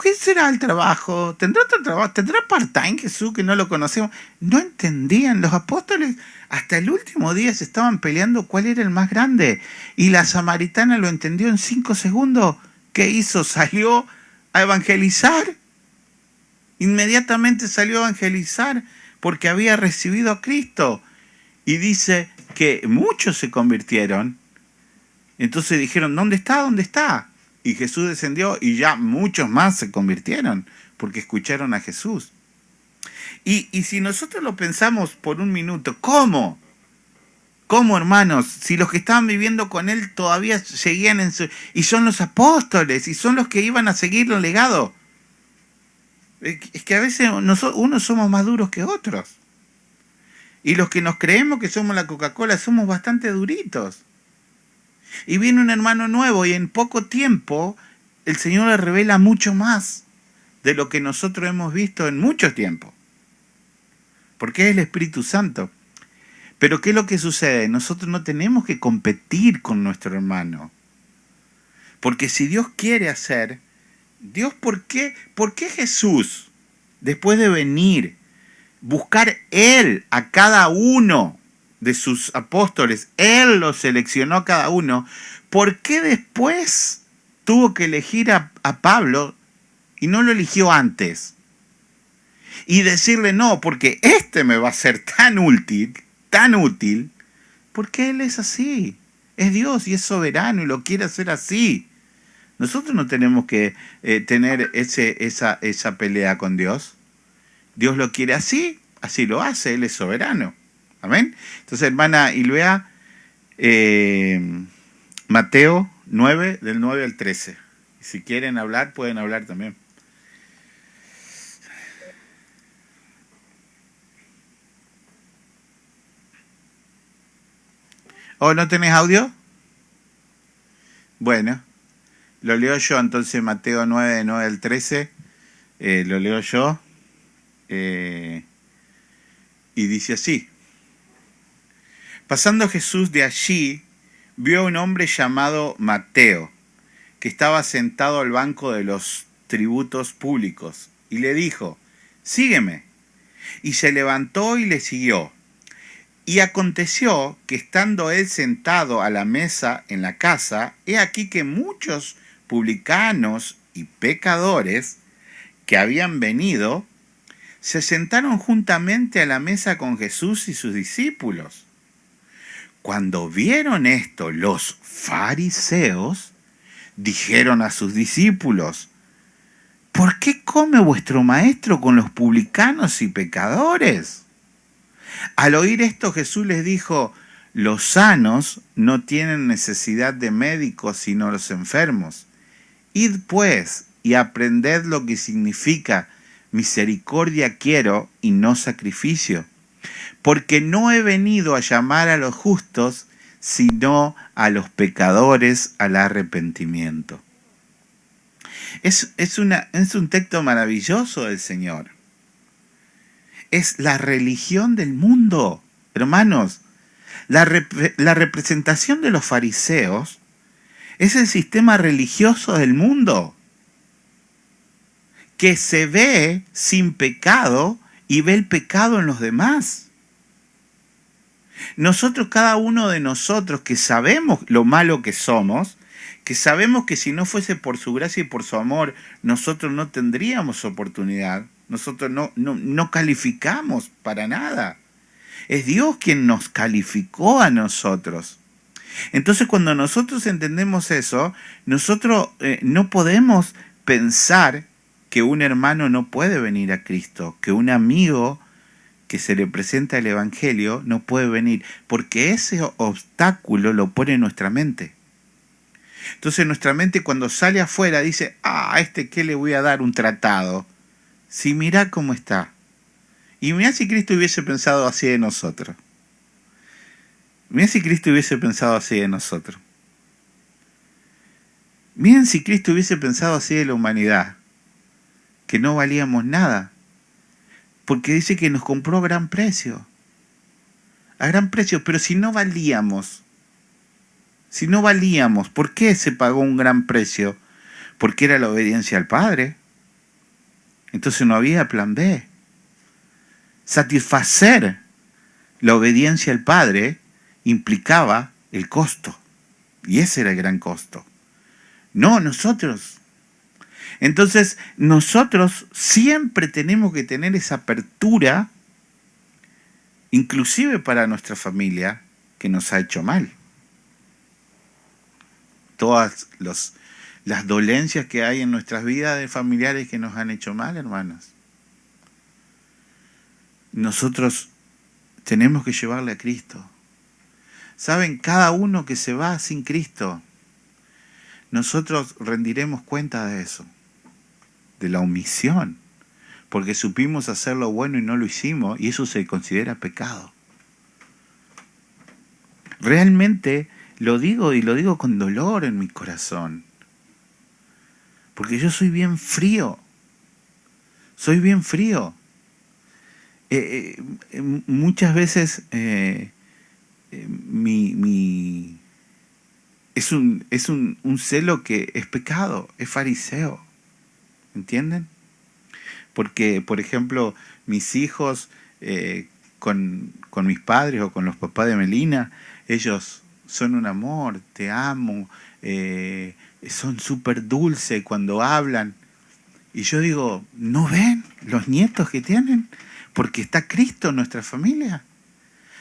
¿Qué será el trabajo? ¿Tendrá otro trabajo? ¿Tendrá part-time Jesús que no lo conocemos? No entendían. Los apóstoles hasta el último día se estaban peleando cuál era el más grande. Y la samaritana lo entendió en 5 segundos. ¿Qué hizo? Salió a evangelizar. Inmediatamente salió a evangelizar porque había recibido a Cristo. Y dice que muchos se convirtieron. Entonces dijeron, ¿dónde está? ¿Dónde está? Y Jesús descendió y ya muchos más se convirtieron porque escucharon a Jesús. Y si nosotros lo pensamos por un minuto, ¿cómo? ¿Cómo, hermanos? Si los que estaban viviendo con él todavía seguían en su... Y son los apóstoles, y son los que iban a seguir el legado. Es que a veces unos somos más duros que otros. Y los que nos creemos que somos la Coca-Cola somos bastante duritos. Y viene un hermano nuevo y en poco tiempo el Señor le revela mucho más de lo que nosotros hemos visto en mucho tiempo. Porque es el Espíritu Santo. Pero ¿qué es lo que sucede? Nosotros no tenemos que competir con nuestro hermano. Porque si Dios quiere hacer, ¿por qué Jesús, después de venir, buscar Él a cada uno de sus apóstoles, Él los seleccionó a cada uno, ¿por qué después tuvo que elegir a Pablo y no lo eligió antes? Y decirle no, porque este me va a ser tan útil, porque Él es así, es Dios y es soberano y lo quiere hacer así. Nosotros no tenemos que tener esa pelea con Dios. Dios lo quiere así, así lo hace, Él es soberano. Amén. Entonces, hermana Ilvea, Mateo 9, del 9 al 13. Si quieren hablar, pueden hablar también. ¿Oh, no tenés audio? Bueno, lo leo yo entonces, Mateo 9, del 9 al 13. Lo leo yo. Y dice así. Pasando Jesús de allí, vio a un hombre llamado Mateo, que estaba sentado al banco de los tributos públicos, y le dijo, sígueme. Y se levantó y le siguió. Y aconteció que estando él sentado a la mesa en la casa, he aquí que muchos publicanos y pecadores que habían venido, se sentaron juntamente a la mesa con Jesús y sus discípulos. Cuando vieron esto, los fariseos dijeron a sus discípulos, ¿por qué come vuestro maestro con los publicanos y pecadores? Al oír esto, Jesús les dijo, los sanos no tienen necesidad de médicos, sino los enfermos. Id pues y aprended lo que significa misericordia quiero y no sacrificio. Porque no he venido a llamar a los justos, sino a los pecadores al arrepentimiento. Es un texto maravilloso del Señor. Es la religión del mundo. Hermanos, la representación de los fariseos es el sistema religioso del mundo, que se ve sin pecado y ve el pecado en los demás. Nosotros, cada uno de nosotros que sabemos lo malo que somos, que sabemos que si no fuese por su gracia y por su amor, nosotros no tendríamos oportunidad, nosotros no calificamos para nada. Es Dios quien nos calificó a nosotros. Entonces, cuando nosotros entendemos eso, nosotros no podemos pensar que un hermano no puede venir a Cristo, que un amigo que se le presenta el Evangelio no puede venir, porque ese obstáculo lo pone en nuestra mente. Entonces nuestra mente cuando sale afuera dice, ¿a este qué le voy a dar un tratado? Si mirá cómo está. Y mirá si Cristo hubiese pensado así de nosotros. Mirá si Cristo hubiese pensado así de nosotros. Miren si Cristo hubiese pensado así de la humanidad, que no valíamos nada. Porque dice que nos compró a gran precio. A gran precio, pero si no valíamos, Si no valíamos, ¿por qué se pagó un gran precio? Porque era la obediencia al Padre. Entonces no había plan B. Satisfacer la obediencia al Padre implicaba el costo. Y ese era el gran costo. No nosotros. Entonces nosotros siempre tenemos que tener esa apertura, inclusive para nuestra familia que nos ha hecho mal. Todas las dolencias que hay en nuestras vidas de familiares que nos han hecho mal, hermanos. Nosotros tenemos que llevarle a Cristo. ¿Saben? Cada uno que se va sin Cristo, nosotros rendiremos cuenta de eso, de la omisión, porque supimos hacer lo bueno y no lo hicimos, y eso se considera pecado. Realmente lo digo, y lo digo con dolor en mi corazón, porque yo soy bien frío. Soy bien frío. Muchas veces es un celo que es pecado, es fariseo. ¿Entienden? Porque, por ejemplo, mis hijos con mis padres o con los papás de Melina, ellos son un amor, te amo, son súper dulces cuando hablan. Y yo digo, ¿no ven los nietos que tienen? Porque está Cristo en nuestra familia.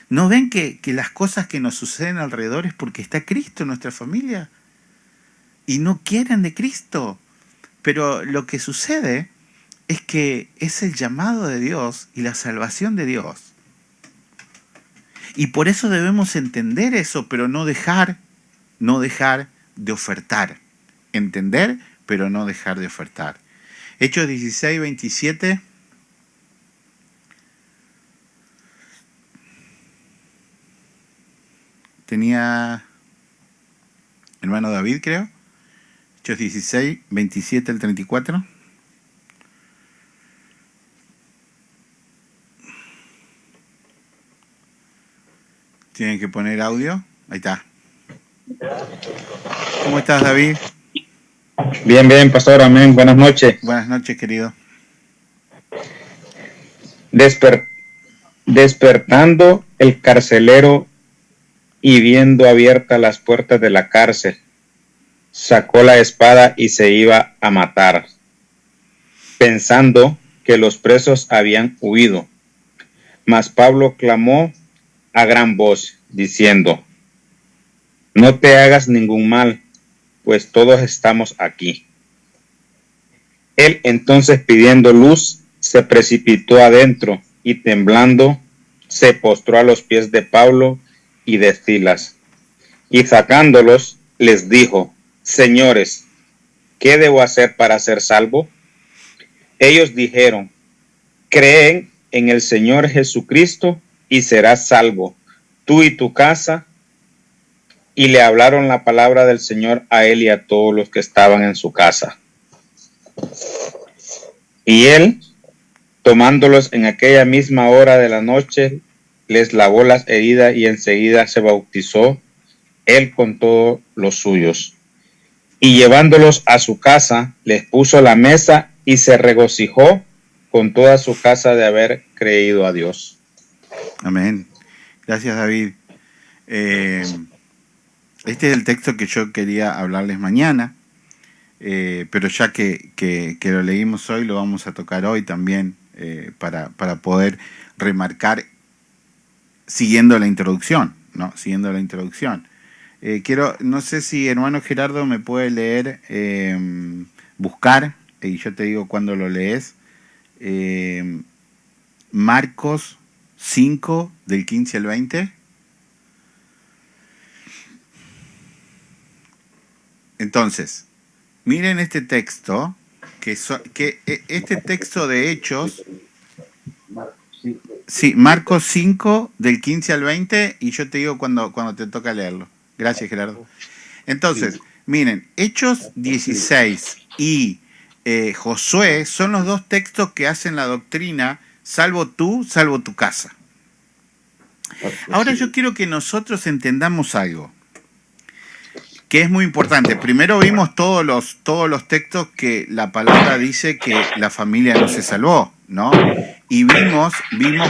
¿No ven que las cosas que nos suceden alrededor es porque está Cristo en nuestra familia? Y no quieren de Cristo. Pero lo que sucede es que es el llamado de Dios y la salvación de Dios. Y por eso debemos entender eso, pero no dejar de ofertar. Entender, pero no dejar de ofertar. Hechos 16, 27. Tenía hermano David, creo. Hechos 16, 27 al 34. Tienen que poner audio. Ahí está. ¿Cómo estás, David? Bien, bien, pastor, amén. Buenas noches. Buenas noches, querido. Despertando el carcelero y viendo abiertas las puertas de la cárcel, sacó la espada y se iba a matar, pensando que los presos habían huido. Mas Pablo clamó a gran voz, diciendo: no te hagas ningún mal, pues todos estamos aquí. Él entonces, pidiendo luz, se precipitó adentro y temblando se postró a los pies de Pablo y de Silas, y sacándolos les dijo: señores, ¿qué debo hacer para ser salvo? Ellos dijeron: creen en el Señor Jesucristo y serás salvo, tú y tu casa. Y le hablaron la palabra del Señor a él y a todos los que estaban en su casa. Y él, tomándolos en aquella misma hora de la noche, les lavó las heridas y enseguida se bautizó, él con todos los suyos. Y llevándolos a su casa, les puso la mesa y se regocijó con toda su casa de haber creído a Dios. Amén. Gracias, David. Este es el texto que yo quería hablarles mañana, pero ya que lo leímos hoy, lo vamos a tocar hoy también, para poder remarcar siguiendo la introducción, ¿no? Siguiendo la introducción. No sé si hermano Gerardo me puede leer, buscar, y yo te digo cuando lo lees, Marcos 5, del 15 al 20. Entonces, miren este texto, que este texto de Hechos, sí, Marcos 5, del 15 al 20, y yo te digo cuando te toca leerlo. Gracias, Gerardo. Entonces, miren, Hechos 16 y Josué son los dos textos que hacen la doctrina, salvo tú, salvo tu casa. Ahora yo quiero que nosotros entendamos algo. que es muy importante. Primero vimos todos los textos que la palabra dice que la familia no se salvó, ¿no? Y vimos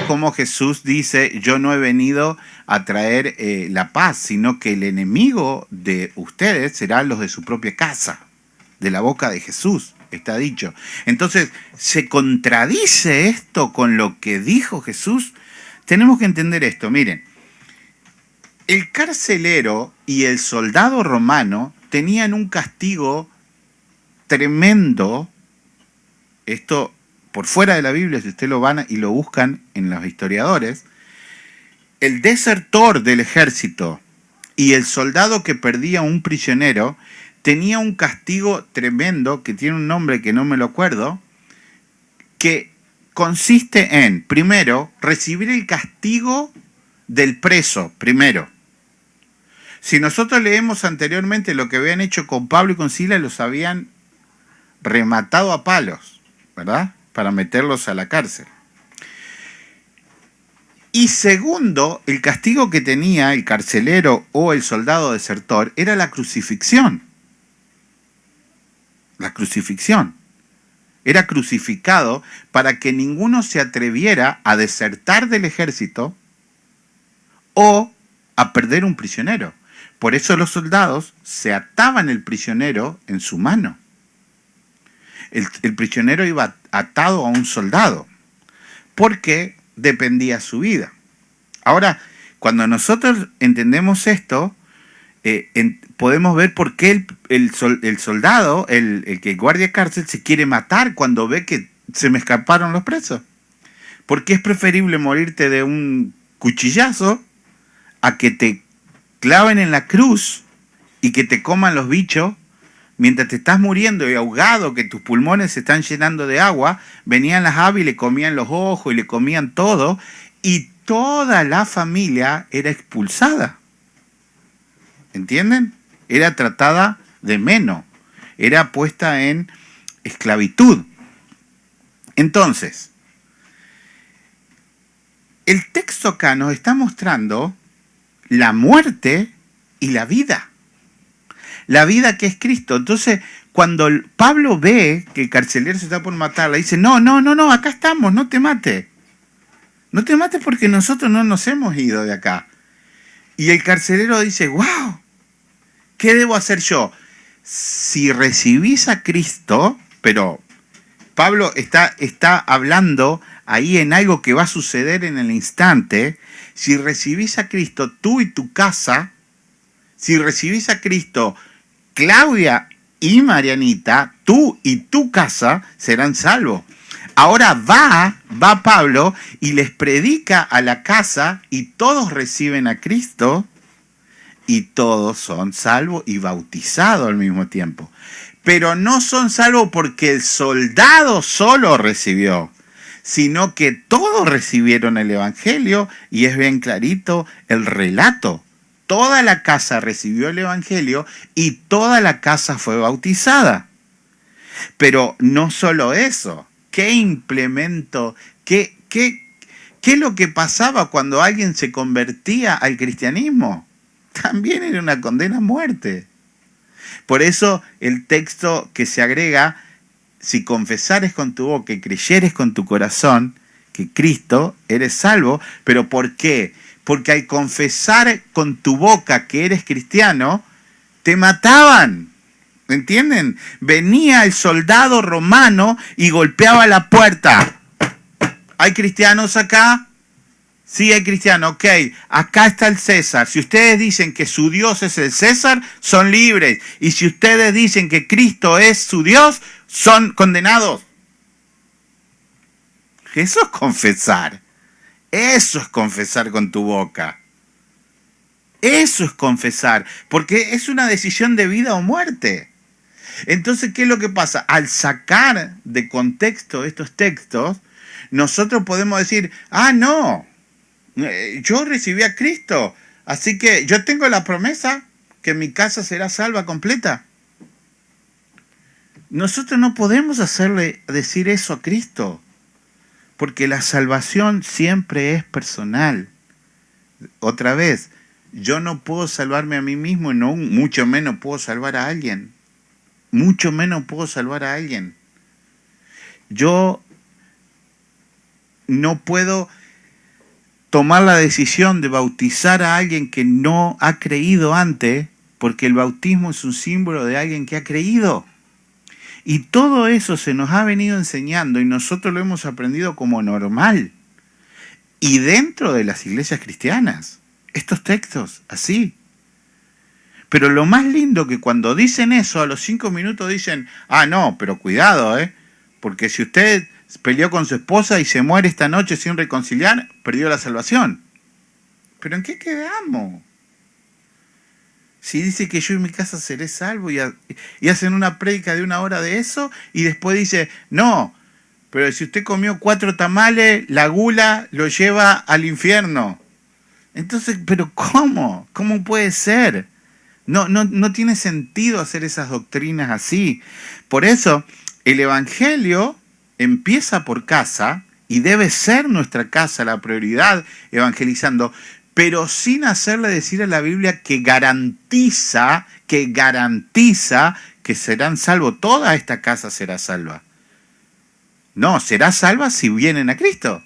cómo Jesús dice, yo no he venido a traer la paz, sino que el enemigo de ustedes serán los de su propia casa. De la boca de Jesús, está dicho. Entonces, ¿se contradice esto con lo que dijo Jesús? Tenemos que entender esto, miren. El carcelero y el soldado romano tenían un castigo tremendo. Esto por fuera de la Biblia, si ustedes lo van y lo buscan en los historiadores. El desertor del ejército y el soldado que perdía un prisionero tenía un castigo tremendo, que tiene un nombre que no me lo acuerdo, que consiste en, primero, recibir el castigo del preso, primero. Si nosotros leemos anteriormente lo que habían hecho con Pablo y con Silas, los habían rematado a palos, ¿verdad? Para meterlos a la cárcel. Y segundo, el castigo que tenía el carcelero o el soldado desertor era la crucifixión. La crucifixión. Era crucificado para que ninguno se atreviera a desertar del ejército o a perder un prisionero. Por eso los soldados se ataban el prisionero en su mano. El prisionero iba atado a un soldado porque dependía su vida. Ahora, cuando nosotros entendemos esto, podemos ver por qué el soldado, el que guardia cárcel, se quiere matar cuando ve que se me escaparon los presos. Porque es preferible morirte de un cuchillazo a que te claven en la cruz y que te coman los bichos mientras te estás muriendo y ahogado, que tus pulmones se están llenando de agua. Venían las aves y le comían los ojos y le comían todo, y toda la familia era expulsada. ¿Entienden? Era tratada de menos, era puesta en esclavitud. Entonces, el texto acá nos está mostrando la muerte y la vida. La vida que es Cristo. Entonces, cuando Pablo ve que el carcelero se está por matar, le dice, no, acá estamos, no te mates. No te mates porque nosotros no nos hemos ido de acá. Y el carcelero dice, wow, ¿qué debo hacer yo? Si recibís a Cristo, pero Pablo está hablando ahí en algo que va a suceder en el instante. Si recibís a Cristo, tú y tu casa, si recibís a Cristo, Claudia y Marianita, tú y tu casa serán salvos. Ahora va Pablo y les predica a la casa y todos reciben a Cristo y todos son salvos y bautizados al mismo tiempo. Pero no son salvos porque el soldado solo recibió, sino que todos recibieron el Evangelio, y es bien clarito el relato. Toda la casa recibió el Evangelio y toda la casa fue bautizada. Pero no solo eso. ¿Qué implemento? ¿Qué es lo que pasaba cuando alguien se convertía al cristianismo? También era una condena a muerte. Por eso el texto que se agrega, si confesares con tu boca y creyeres con tu corazón que Cristo, eres salvo. ¿Pero por qué? Porque al confesar con tu boca que eres cristiano, te mataban. ¿Entienden? Venía el soldado romano y golpeaba la puerta. ¿Hay cristianos acá? Sí, hay cristianos. Ok, acá está el César. Si ustedes dicen que su Dios es el César, son libres. Y si ustedes dicen que Cristo es su Dios, son condenados. Eso es confesar. Eso es confesar con tu boca. Eso es confesar. Porque es una decisión de vida o muerte. Entonces, ¿qué es lo que pasa? Al sacar de contexto estos textos, nosotros podemos decir, no, yo recibí a Cristo, así que yo tengo la promesa que mi casa será salva completa. Nosotros no podemos hacerle decir eso a Cristo, porque la salvación siempre es personal. Otra vez, Yo no puedo salvarme a mí mismo y no, mucho menos puedo salvar a alguien. Mucho menos puedo salvar a alguien. Yo no puedo tomar la decisión de bautizar a alguien que no ha creído antes, porque el bautismo es un símbolo de alguien que ha creído. Y todo eso se nos ha venido enseñando y nosotros lo hemos aprendido como normal. Y dentro de las iglesias cristianas, estos textos, así. Pero lo más lindo que cuando dicen eso, a los 5 minutos dicen, ah, no, pero cuidado, porque si usted peleó con su esposa y se muere esta noche sin reconciliar, perdió la salvación. ¿Pero en qué quedamos? Si dice que yo y mi casa seré salvo y hacen una prédica de 1 hora de eso y después dice, no, pero si usted comió 4 tamales, la gula lo lleva al infierno. Entonces, ¿pero cómo? ¿Cómo puede ser? No tiene sentido hacer esas doctrinas así. Por eso, el Evangelio empieza por casa y debe ser nuestra casa la prioridad evangelizando, pero sin hacerle decir a la Biblia que garantiza que serán salvos. Toda esta casa será salva. No, será salva si vienen a Cristo.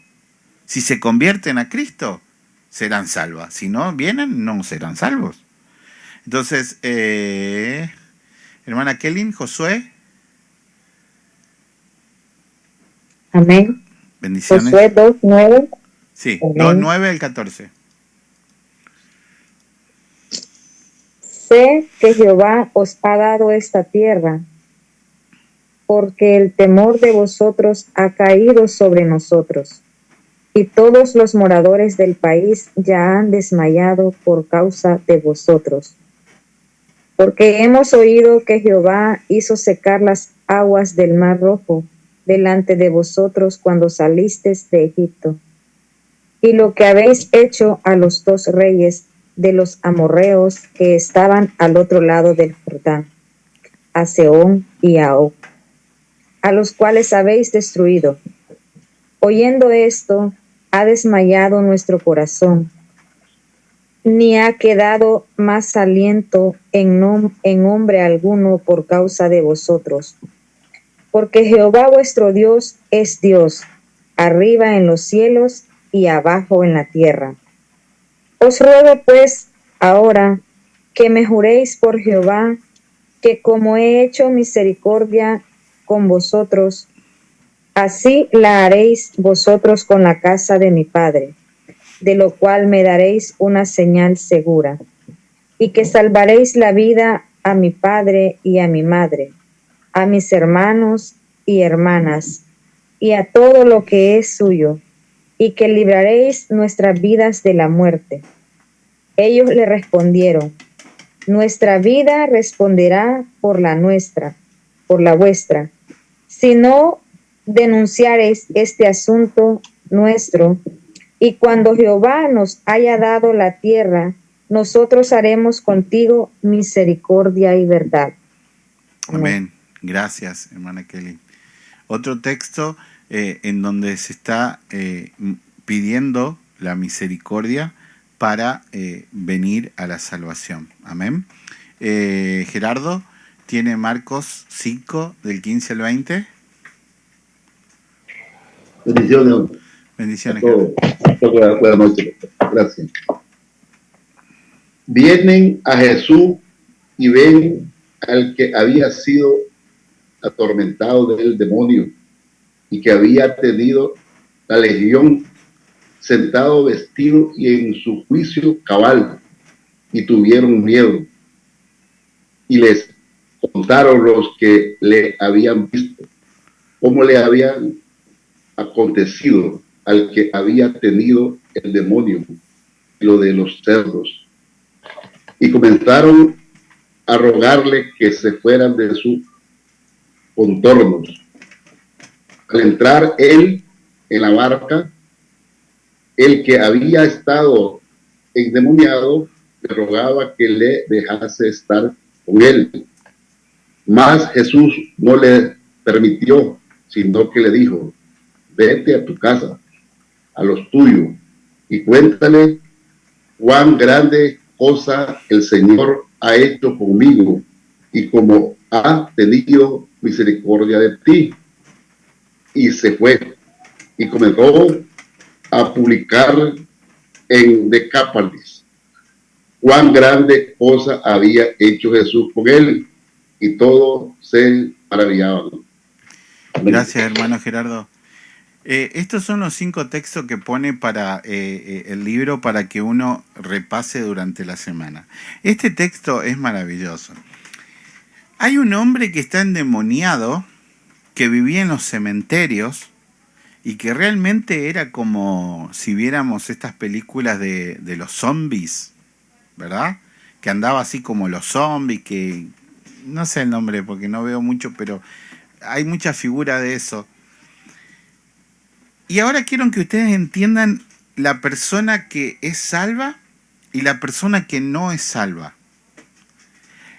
Si se convierten a Cristo, serán salvas. Si no vienen, no serán salvos. Entonces, hermana Kelly, Josué. Amén. Bendiciones. Josué 2:9. Sí, 2:9 al 14. Sé que Jehová os ha dado esta tierra, porque el temor de vosotros ha caído sobre nosotros, y todos los moradores del país ya han desmayado por causa de vosotros. Porque hemos oído que Jehová hizo secar las aguas del Mar Rojo delante de vosotros cuando salisteis de Egipto, y lo que habéis hecho a los 2 reyes de los amorreos que estaban al otro lado del Jordán, a Sehón y a Og, a los cuales habéis destruido. Oyendo esto, ha desmayado nuestro corazón, ni ha quedado más aliento en hombre alguno por causa de vosotros. Porque Jehová vuestro Dios es Dios, arriba en los cielos y abajo en la tierra. Os ruego pues ahora que me juréis por Jehová, que como he hecho misericordia con vosotros, así la haréis vosotros con la casa de mi padre, de lo cual me daréis una señal segura, y que salvaréis la vida a mi padre y a mi madre, a mis hermanos y hermanas, y a todo lo que es suyo, y que libraréis nuestras vidas de la muerte. Ellos le respondieron, nuestra vida responderá por la nuestra, por la vuestra, si no denunciareis este asunto nuestro, y cuando Jehová nos haya dado la tierra, nosotros haremos contigo misericordia y verdad. Amén. Gracias, hermana Kelly. Otro texto en donde se está pidiendo la misericordia para venir a la salvación. Amén. Gerardo, ¿tiene Marcos 5, del 15 al 20? Bendiciones. Bendiciones, Gerardo. Buenas noches. Gracias. Vienen a Jesús y ven al que había sido atormentado del demonio y que había tenido la legión, sentado vestido y en su juicio cabal, y tuvieron miedo. Y les contaron los que le habían visto cómo le habían acontecido al que había tenido el demonio, lo de los cerdos. Y comenzaron a rogarle que se fueran de sus contornos. Al entrar él en la barca, el que había estado endemoniado le rogaba que le dejase estar con él. Mas Jesús no le permitió, sino que le dijo, vete a tu casa, a los tuyos, y cuéntale cuán grande cosa el Señor ha hecho conmigo y como ha tenido misericordia de ti. Y se fue y comenzó a publicar en Decápolis cuán grande cosa había hecho Jesús con él, y todos se maravillaban. Gracias, hermano Gerardo. Estos son los 5 textos que pone para el libro para que uno repase durante la semana. Este texto es maravilloso. Hay un hombre que está endemoniado, que vivía en los cementerios y que realmente era como si viéramos estas películas de los zombies, ¿verdad? Que andaba así como los zombies, que no sé el nombre porque no veo mucho, pero hay mucha figura de eso. Y ahora quiero que ustedes entiendan la persona que es salva y la persona que no es salva.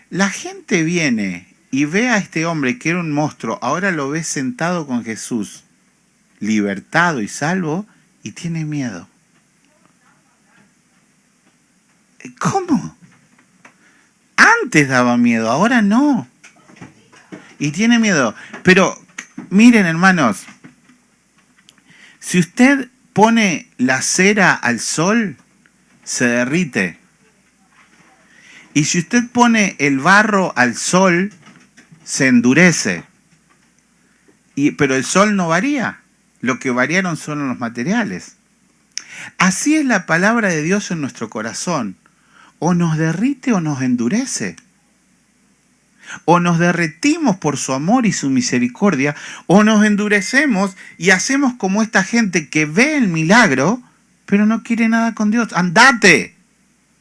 La gente viene y ve a este hombre que era un monstruo, ahora lo ve sentado con Jesús, libertado y salvo, y tiene miedo. ¿Cómo? Antes daba miedo, ahora no. Y tiene miedo. Pero miren, hermanos, si usted pone la cera al sol, se derrite. Y si usted pone el barro al sol, se endurece. Pero el sol no varía. Lo que variaron son los materiales. Así es la palabra de Dios en nuestro corazón. O nos derrite o nos endurece. O nos derretimos por su amor y su misericordia, o nos endurecemos y hacemos como esta gente que ve el milagro, pero no quiere nada con Dios. ¡Andate!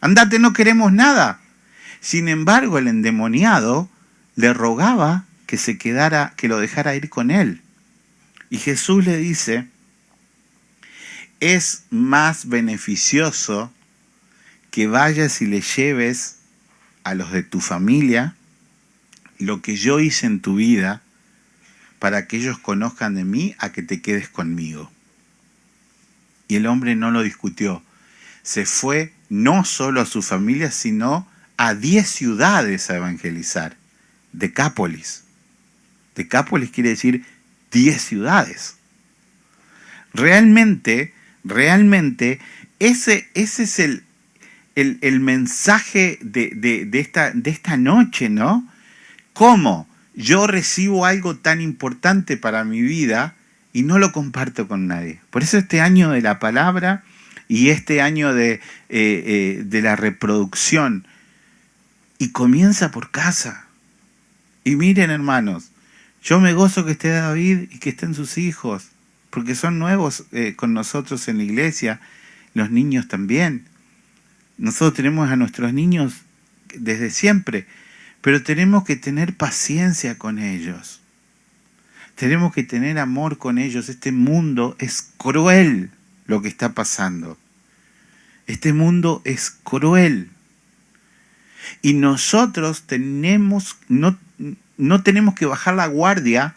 ¡Andate, no queremos nada! Sin embargo, el endemoniado le rogaba que se quedara, que lo dejara ir con él. Y Jesús le dice, es más beneficioso que vayas y le lleves a los de tu familia lo que yo hice en tu vida para que ellos conozcan de mí, a que te quedes conmigo. Y el hombre no lo discutió. Se fue no solo a su familia, sino a 10 ciudades a evangelizar. Decápolis. Decápolis quiere decir 10 ciudades. Realmente, ese es el mensaje de esta noche, ¿no? ¿Cómo yo recibo algo tan importante para mi vida y no lo comparto con nadie? Por eso este año de la palabra y este año de la reproducción, y comienza por casa. Y miren, hermanos, yo me gozo que esté David y que estén sus hijos, porque son nuevos con nosotros en la iglesia, los niños también. Nosotros tenemos a nuestros niños desde siempre, pero tenemos que tener paciencia con ellos. Tenemos que tener amor con ellos. Este mundo es cruel lo que está pasando. Este mundo es cruel. Y nosotros no tenemos que bajar la guardia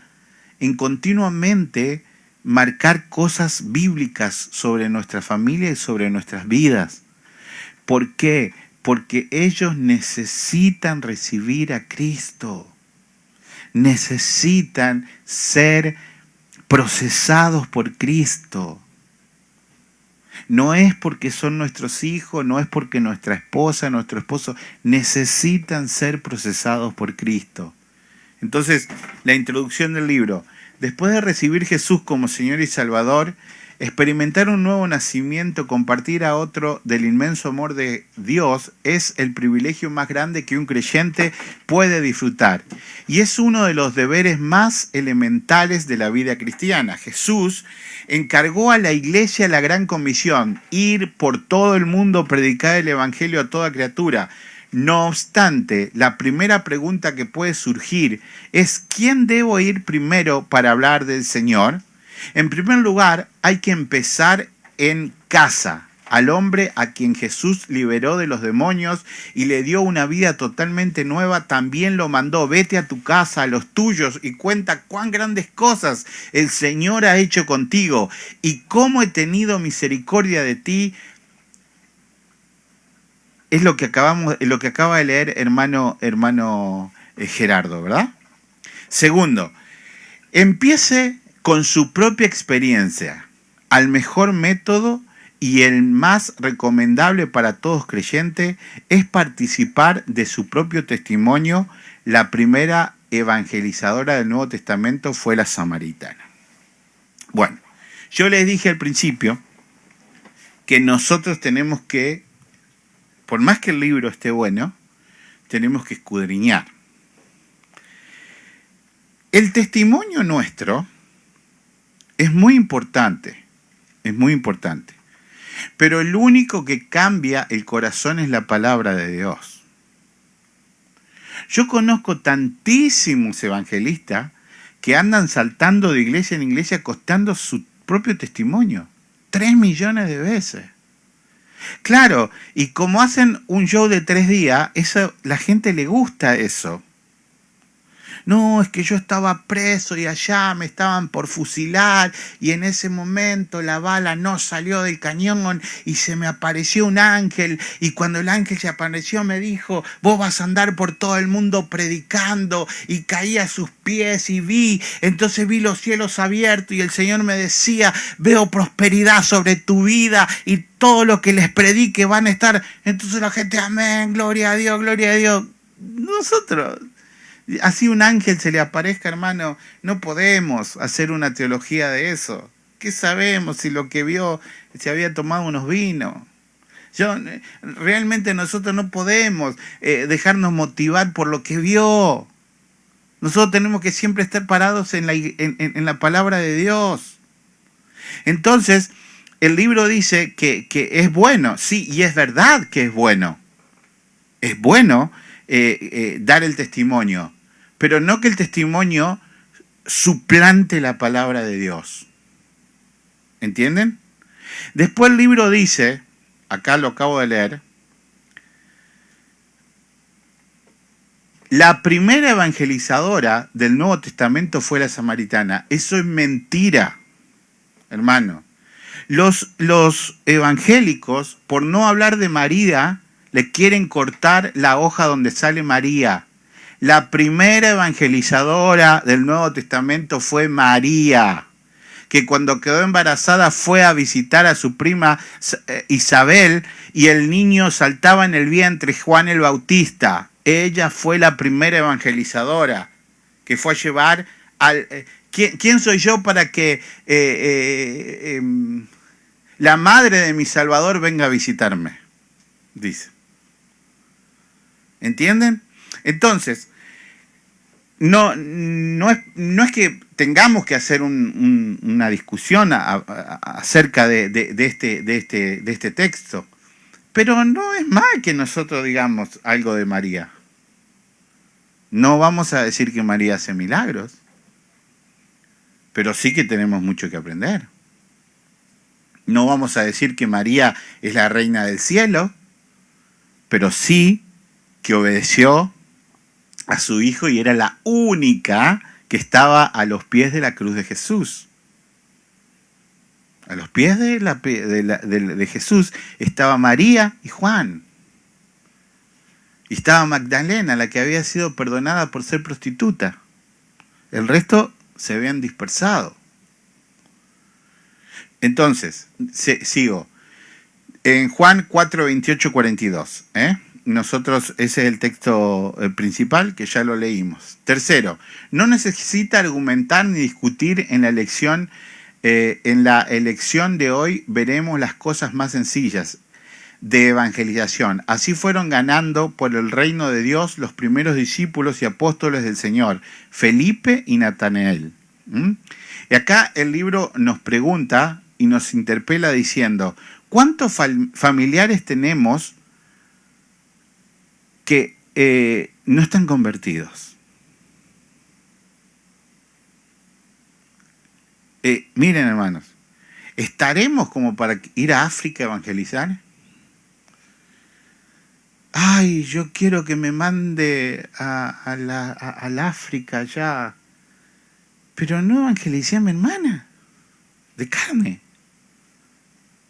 en continuamente marcar cosas bíblicas sobre nuestra familia y sobre nuestras vidas. ¿Por qué? Porque ellos necesitan recibir a Cristo. Necesitan ser procesados por Cristo. No es porque son nuestros hijos, no es porque nuestra esposa, nuestro esposo, necesitan ser procesados por Cristo. Entonces, la introducción del libro. Después de recibir a Jesús como Señor y Salvador, experimentar un nuevo nacimiento, compartir a otro del inmenso amor de Dios, es el privilegio más grande que un creyente puede disfrutar. Y es uno de los deberes más elementales de la vida cristiana. Jesús encargó a la iglesia la gran comisión, ir por todo el mundo, predicar el evangelio a toda criatura. No obstante, la primera pregunta que puede surgir es: ¿quién debo ir primero para hablar del Señor? En primer lugar, hay que empezar en casa. Al hombre a quien Jesús liberó de los demonios y le dio una vida totalmente nueva, también lo mandó: vete a tu casa, a los tuyos, y cuenta cuán grandes cosas el Señor ha hecho contigo y cómo he tenido misericordia de ti. es lo que acaba de leer hermano Gerardo, ¿verdad? Segundo, empiece con su propia experiencia, al mejor método y el más recomendable para todos creyentes es participar de su propio testimonio. La primera evangelizadora del Nuevo Testamento fue la samaritana. Bueno, yo les dije al principio que nosotros tenemos que, por más que el libro esté bueno, tenemos que escudriñar. El testimonio nuestro es muy importante, pero el único que cambia el corazón es la palabra de Dios. Yo conozco tantísimos evangelistas que andan saltando de iglesia en iglesia costando su propio testimonio, 3 millones de veces. Claro, y como hacen un show de 3 días, la gente le gusta eso. No, es que yo estaba preso y allá me estaban por fusilar y en ese momento la bala no salió del cañón y se me apareció un ángel y cuando el ángel se apareció me dijo, vos vas a andar por todo el mundo predicando, y caí a sus pies y entonces vi los cielos abiertos y el Señor me decía, veo prosperidad sobre tu vida y todo lo que les predique van a estar. Entonces la gente, amén, gloria a Dios, gloria a Dios. Nosotros... Así un ángel se le aparezca, hermano, no podemos hacer una teología de eso. ¿Qué sabemos si lo que vio se había tomado unos vinos? Realmente nosotros no podemos dejarnos motivar por lo que vio. Nosotros tenemos que siempre estar parados en la palabra de Dios. Entonces, el libro dice que es bueno, sí, y es verdad que es bueno. Es bueno dar el testimonio, pero no que el testimonio suplante la palabra de Dios. ¿Entienden? Después el libro dice, acá lo acabo de leer, la primera evangelizadora del Nuevo Testamento fue la samaritana. Eso es mentira, hermano. Los evangélicos, por no hablar de María, le quieren cortar la hoja donde sale María. La primera evangelizadora del Nuevo Testamento fue María, que cuando quedó embarazada fue a visitar a su prima Isabel y el niño saltaba en el vientre, Juan el Bautista. Ella fue la primera evangelizadora que fue a llevar al... ¿Quién soy yo para que la madre de mi Salvador venga a visitarme? Dice. ¿Entienden? Entonces, no es que tengamos que hacer una discusión acerca de este texto, pero no es mal que nosotros digamos algo de María. No vamos a decir que María hace milagros, pero sí que tenemos mucho que aprender. No vamos a decir que María es la reina del cielo, pero sí que obedeció a su hijo y era la única que estaba a los pies de la cruz de Jesús. A los pies de Jesús estaba María y Juan. Y estaba Magdalena, la que había sido perdonada por ser prostituta. El resto se habían dispersado. Entonces, sigo. En Juan 4, 28, 42. Nosotros, ese es el texto principal, que ya lo leímos. Tercero, no necesita argumentar ni discutir en la elección. En la elección de hoy veremos las cosas más sencillas de evangelización. Así fueron ganando por el reino de Dios los primeros discípulos y apóstoles del Señor, Felipe y Natanael. Y acá el libro nos pregunta y nos interpela diciendo, ¿cuántos familiares tenemos que no están convertidos? Miren, hermanos, ¿estaremos como para ir a África a evangelizar? Ay, yo quiero que me mande al África allá. Pero no evangelicé a mi hermana de carne.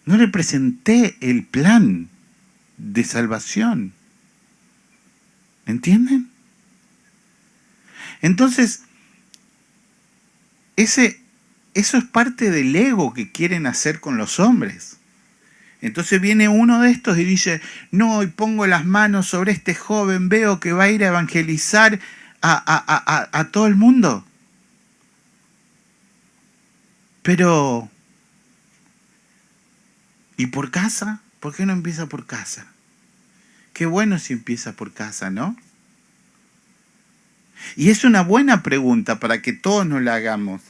No le presenté el plan de salvación. ¿Entienden? Entonces, eso es parte del ego que quieren hacer con los hombres. Entonces viene uno de estos y dice, no, y pongo las manos sobre este joven, veo que va a ir a evangelizar a todo el mundo. Pero, ¿y por casa? ¿Por qué no empieza por casa? Qué bueno si empieza por casa, ¿no? Y es una buena pregunta para que todos nos la hagamos.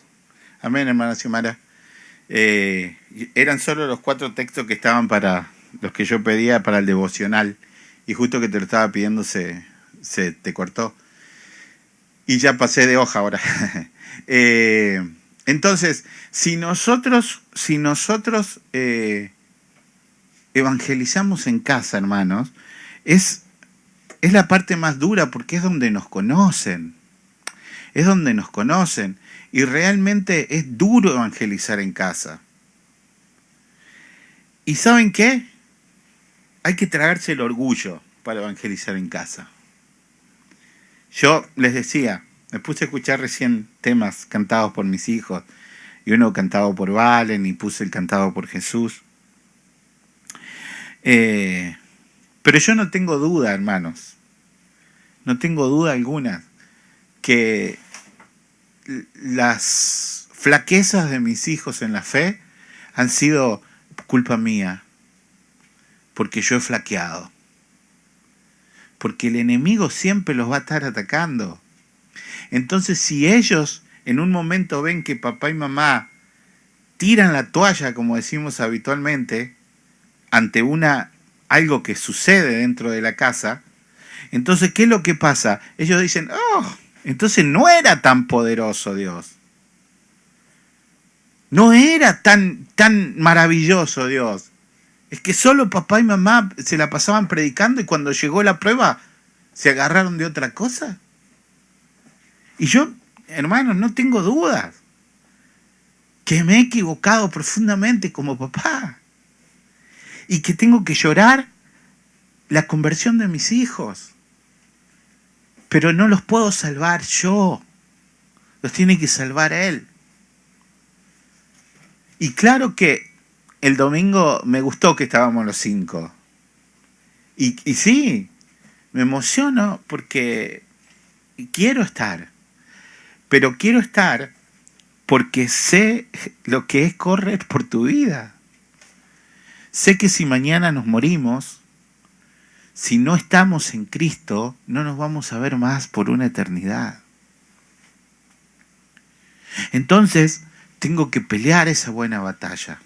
Amén, hermana Xiomara. Eran solo los 4 textos que estaban para los que yo pedía para el devocional. Y justo que te lo estaba pidiendo se te cortó. Y ya pasé de hoja ahora. Entonces, si nosotros evangelizamos en casa, hermanos, es la parte más dura porque es donde nos conocen. Es donde nos conocen. Y realmente es duro evangelizar en casa. ¿Y saben qué? Hay que tragarse el orgullo para evangelizar en casa. Yo les decía, me puse a escuchar recién temas cantados por mis hijos. Y uno cantado por Valen y puse el cantado por Jesús. Pero yo no tengo duda, hermanos. No tengo duda alguna que las flaquezas de mis hijos en la fe han sido culpa mía, porque yo he flaqueado, porque el enemigo siempre los va a estar atacando. Entonces, si ellos en un momento ven que papá y mamá tiran la toalla, como decimos habitualmente, ante algo que sucede dentro de la casa, entonces, ¿qué es lo que pasa? Ellos dicen, oh, entonces no era tan poderoso Dios. No era tan maravilloso Dios. Es que solo papá y mamá se la pasaban predicando y cuando llegó la prueba se agarraron de otra cosa. Y yo, hermanos, no tengo dudas que me he equivocado profundamente como papá. Y que tengo que llorar la conversión de mis hijos. Pero no los puedo salvar yo. Los tiene que salvar Él. Y claro que el domingo me gustó que estábamos los 5. Y sí, me emociono porque quiero estar. Pero quiero estar porque sé lo que es correr por tu vida. Sé que si mañana nos morimos, si no estamos en Cristo, no nos vamos a ver más por una eternidad. Entonces, tengo que pelear esa buena batalla.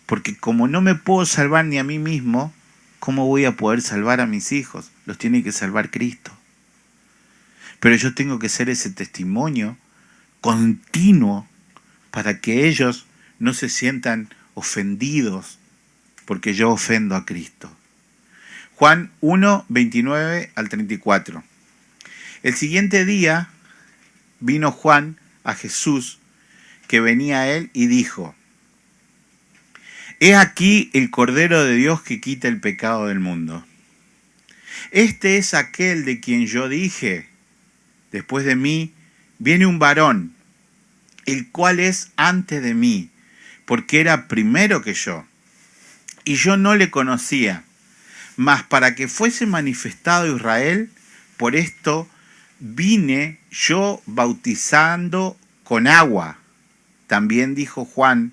Porque como no me puedo salvar ni a mí mismo, ¿cómo voy a poder salvar a mis hijos? Los tiene que salvar Cristo. Pero yo tengo que ser ese testimonio continuo para que ellos no se sientan ofendidos porque yo ofendo a Cristo. Juan 1, 29 al 34. El siguiente día vino Juan a Jesús, que venía a él, y dijo: He aquí el Cordero de Dios que quita el pecado del mundo. Este es aquel de quien yo dije: Después de mí viene un varón, el cual es antes de mí, porque era primero que yo. Y yo no le conocía, mas para que fuese manifestado Israel, por esto vine yo bautizando con agua. También dijo Juan,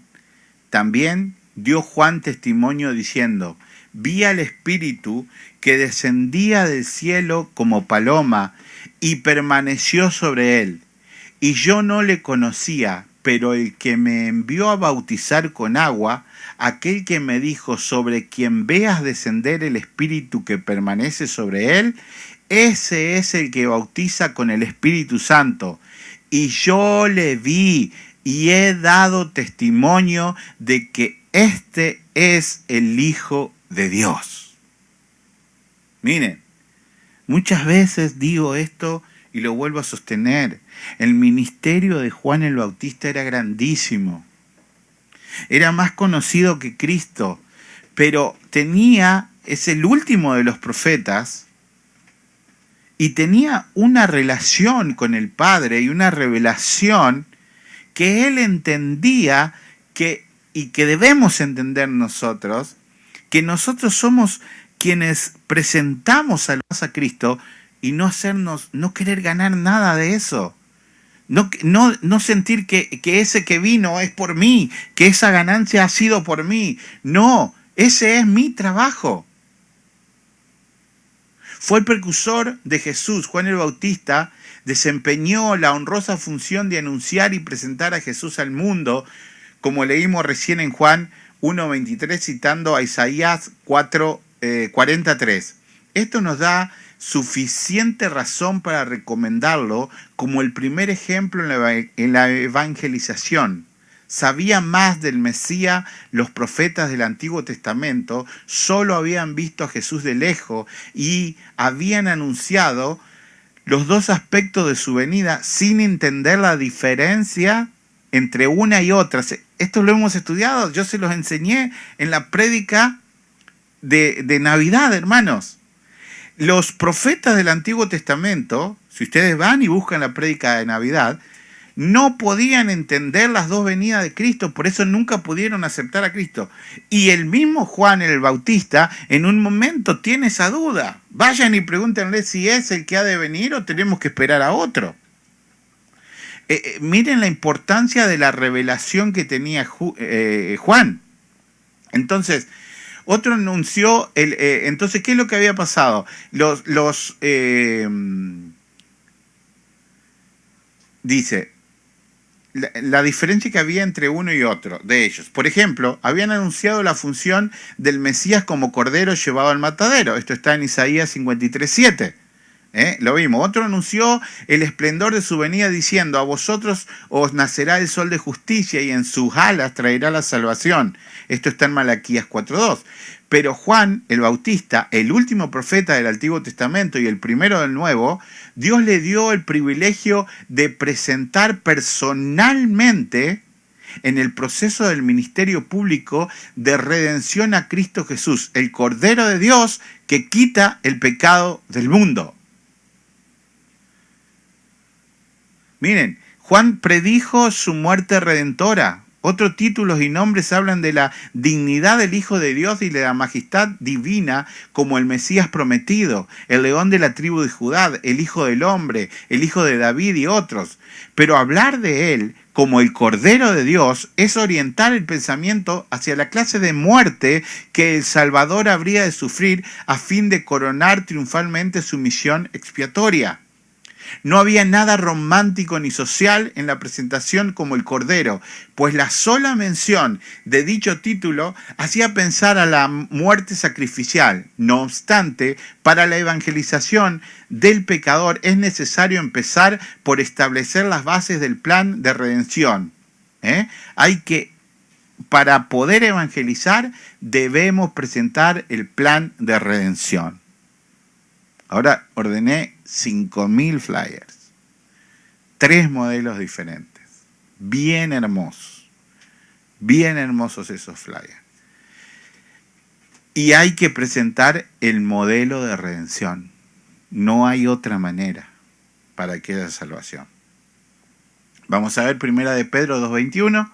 también dio Juan testimonio diciendo: Vi al Espíritu que descendía del cielo como paloma y permaneció sobre él. Y yo no le conocía, pero el que me envió a bautizar con agua, aquel que me dijo: sobre quien veas descender el Espíritu que permanece sobre él, ese es el que bautiza con el Espíritu Santo. Y yo le vi y he dado testimonio de que este es el Hijo de Dios. Miren, muchas veces digo esto y lo vuelvo a sostener. El ministerio de Juan el Bautista era grandísimo. Era más conocido que Cristo, pero tenía es el último de los profetas y tenía una relación con el Padre y una revelación que él entendía y que debemos entender nosotros, que nosotros somos quienes presentamos a Cristo y no querer ganar nada de eso. No sentir que ese que vino es por mí, que esa ganancia ha sido por mí. No, ese es mi trabajo. Fue el precursor de Jesús. Juan el Bautista desempeñó la honrosa función de anunciar y presentar a Jesús al mundo, como leímos recién en Juan 1:23, citando a Isaías 4:43. Esto nos da suficiente razón para recomendarlo como el primer ejemplo en la evangelización. Sabían más del Mesías los profetas del Antiguo Testamento, solo habían visto a Jesús de lejos y habían anunciado los dos aspectos de su venida sin entender la diferencia entre una y otra. Esto lo hemos estudiado, yo se los enseñé en la prédica de Navidad, hermanos. Los profetas del Antiguo Testamento, si ustedes van y buscan la prédica de Navidad, no podían entender las dos venidas de Cristo, por eso nunca pudieron aceptar a Cristo. Y el mismo Juan el Bautista en un momento tiene esa duda. Vayan y pregúntenle si es el que ha de venir o tenemos que esperar a otro. Miren la importancia de la revelación que tenía Juan. Entonces, otro anunció, entonces, ¿qué es lo que había pasado? Dice, la diferencia que había entre uno y otro de ellos. Por ejemplo, habían anunciado la función del Mesías como cordero llevado al matadero. Esto está en Isaías 53:7. Lo vimos. Otro anunció el esplendor de su venida diciendo: a vosotros os nacerá el sol de justicia y en sus alas traerá la salvación. Esto está en Malaquías 4:2. Pero Juan el Bautista, el último profeta del Antiguo Testamento y el primero del Nuevo, Dios le dio el privilegio de presentar personalmente en el proceso del ministerio público de redención a Cristo Jesús, el Cordero de Dios que quita el pecado del mundo. Miren, Juan predijo su muerte redentora. Otros títulos y nombres hablan de la dignidad del Hijo de Dios y de la majestad divina como el Mesías prometido, el león de la tribu de Judá, el Hijo del Hombre, el Hijo de David y otros. Pero hablar de él como el Cordero de Dios es orientar el pensamiento hacia la clase de muerte que el Salvador habría de sufrir a fin de coronar triunfalmente su misión expiatoria. No había nada romántico ni social en la presentación como el Cordero, pues la sola mención de dicho título hacía pensar a la muerte sacrificial. No obstante, para la evangelización del pecador es necesario empezar por establecer las bases del plan de redención. Para poder evangelizar, debemos presentar el plan de redención. Ahora ordené 5.000 flyers, 3 modelos diferentes, bien hermosos esos flyers. Y hay que presentar el modelo de redención. No hay otra manera para que haya salvación. Vamos a ver 1 de Pedro 2:21.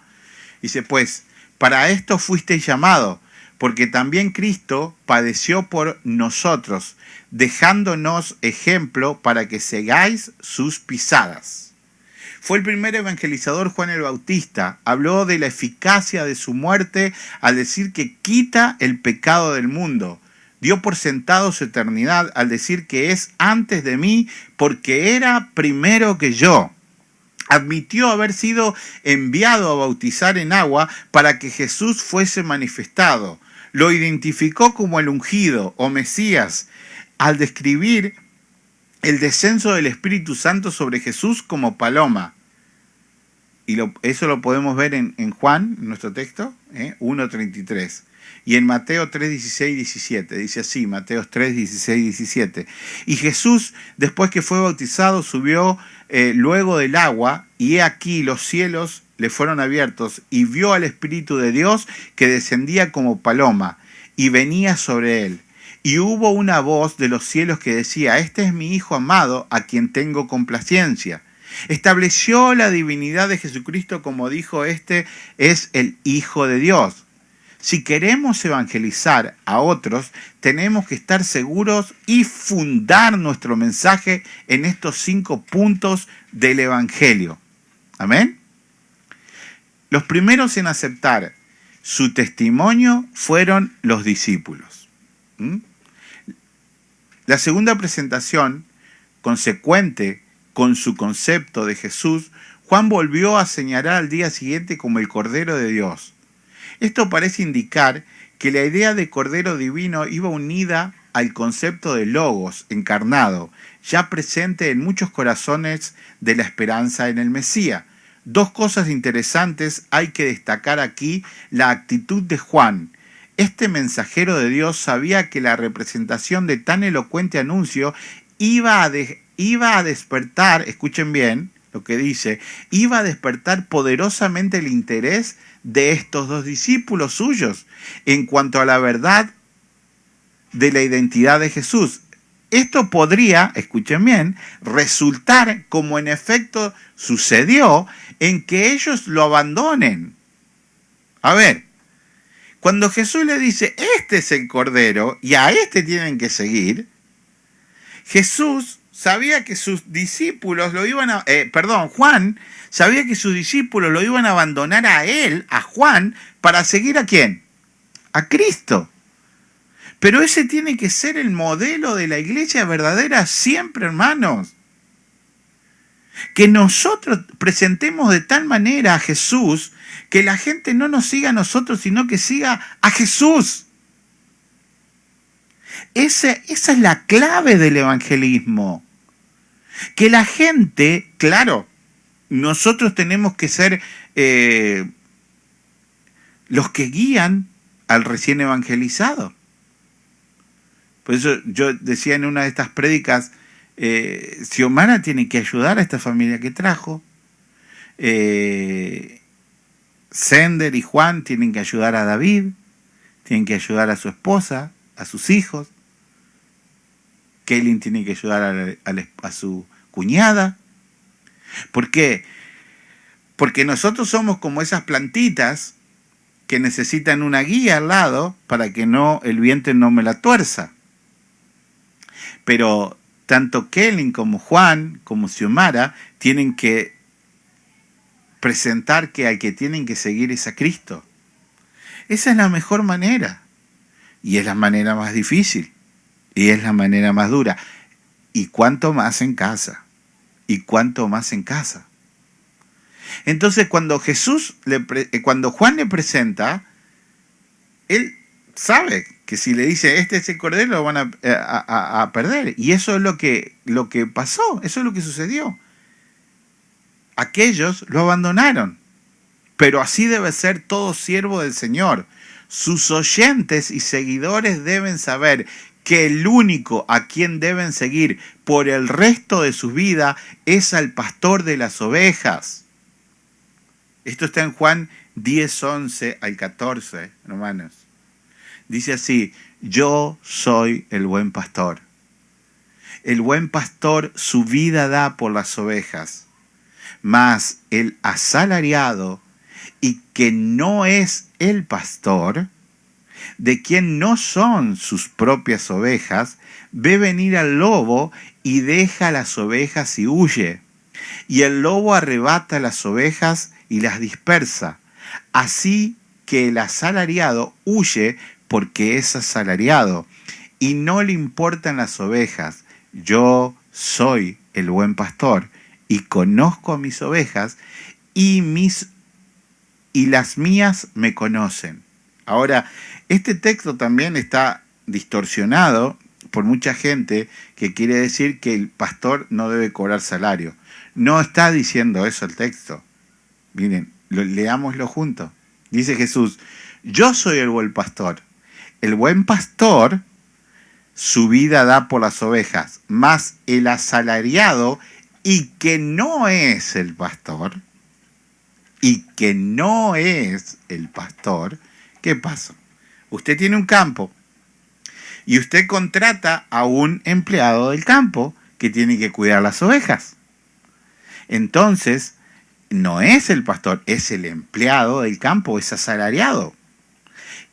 Dice, pues, para esto fuisteis llamados, porque también Cristo padeció por nosotros, dejándonos ejemplo para que sigáis sus pisadas. Fue el primer evangelizador Juan el Bautista. Habló de la eficacia de su muerte al decir que quita el pecado del mundo. Dio por sentado su eternidad al decir que es antes de mí porque era primero que yo. Admitió haber sido enviado a bautizar en agua para que Jesús fuese manifestado. Lo identificó como el ungido o Mesías al describir el descenso del Espíritu Santo sobre Jesús como paloma. Y eso lo podemos ver en Juan, en nuestro texto, 1:33. Y en Mateo 3:16 y 17. Dice así, Mateo 3:16 y 17. Y Jesús, después que fue bautizado, subió luego del agua, y he aquí los cielos le fueron abiertos, y vio al Espíritu de Dios que descendía como paloma, y venía sobre él. Y hubo una voz de los cielos que decía: este es mi Hijo amado, a quien tengo complacencia. Estableció la divinidad de Jesucristo como dijo: este es el Hijo de Dios. Si queremos evangelizar a otros, tenemos que estar seguros y fundar nuestro mensaje en estos 5 puntos del Evangelio. Amén. Los primeros en aceptar su testimonio fueron los discípulos. La segunda presentación, consecuente con su concepto de Jesús, Juan volvió a señalar al día siguiente como el Cordero de Dios. Esto parece indicar que la idea de Cordero Divino iba unida al concepto de Logos encarnado, ya presente en muchos corazones de la esperanza en el Mesías. 2 cosas interesantes hay que destacar aquí: la actitud de Juan. Este mensajero de Dios sabía que la representación de tan elocuente anuncio iba a despertar, escuchen bien lo que dice, iba a despertar poderosamente el interés de estos 2 discípulos suyos en cuanto a la verdad de la identidad de Jesús. Esto podría, escuchen bien, resultar, como en efecto sucedió, en que ellos lo abandonen. A ver, cuando Jesús le dice: este es el Cordero y a este tienen que seguir, Jesús sabía que sus discípulos lo iban a... Juan sabía que sus discípulos lo iban a abandonar a él, a Juan, para seguir ¿a quién? A Cristo. Pero ese tiene que ser el modelo de la iglesia verdadera siempre, hermanos. Que nosotros presentemos de tal manera a Jesús que la gente no nos siga a nosotros, sino que siga a Jesús. Esa es la clave del evangelismo. Que la gente, claro, nosotros tenemos que ser los que guían al recién evangelizado. Por eso yo decía en una de estas prédicas, Xiomara tiene que ayudar a esta familia que trajo. Sender y Juan tienen que ayudar a David, tienen que ayudar a su esposa, a sus hijos. Kaylin tiene que ayudar a su cuñada. ¿Por qué? Porque nosotros somos como esas plantitas que necesitan una guía al lado para que el viento no me la tuerza. Pero tanto Kaylin como Juan, como Xiomara, tienen que presentar que al que tienen que seguir es a Cristo. Esa es la mejor manera. Y es la manera más difícil. Y es la manera más dura. Y cuánto más en casa. Y cuánto más en casa. Entonces cuando Juan le presenta, él sabe que si le dice este es el Cordero, lo van a perder. Y eso es lo que pasó, eso es lo que sucedió. Aquellos lo abandonaron. Pero así debe ser todo siervo del Señor. Sus oyentes y seguidores deben saber que el único a quien deben seguir por el resto de su vida es al pastor de las ovejas. Esto está en Juan 10, 11 al 14, hermanos. Dice así: yo soy el buen pastor. El buen pastor su vida da por las ovejas, mas el asalariado y que no es el pastor, de quien no son sus propias ovejas, ve venir al lobo y deja las ovejas y huye. Y el lobo arrebata las ovejas y las dispersa. Así que el asalariado huye porque es asalariado y no le importan las ovejas. Yo soy el buen pastor y conozco a mis ovejas y las mías me conocen. Ahora, este texto también está distorsionado por mucha gente que quiere decir que el pastor no debe cobrar salario. No está diciendo eso el texto. Miren, leámoslo juntos. Dice Jesús: yo soy el buen pastor. El buen pastor su vida da por las ovejas, mas el asalariado y que no es el pastor, ¿qué pasa? Usted tiene un campo y usted contrata a un empleado del campo que tiene que cuidar las ovejas. Entonces, no es el pastor, es el empleado del campo, es asalariado.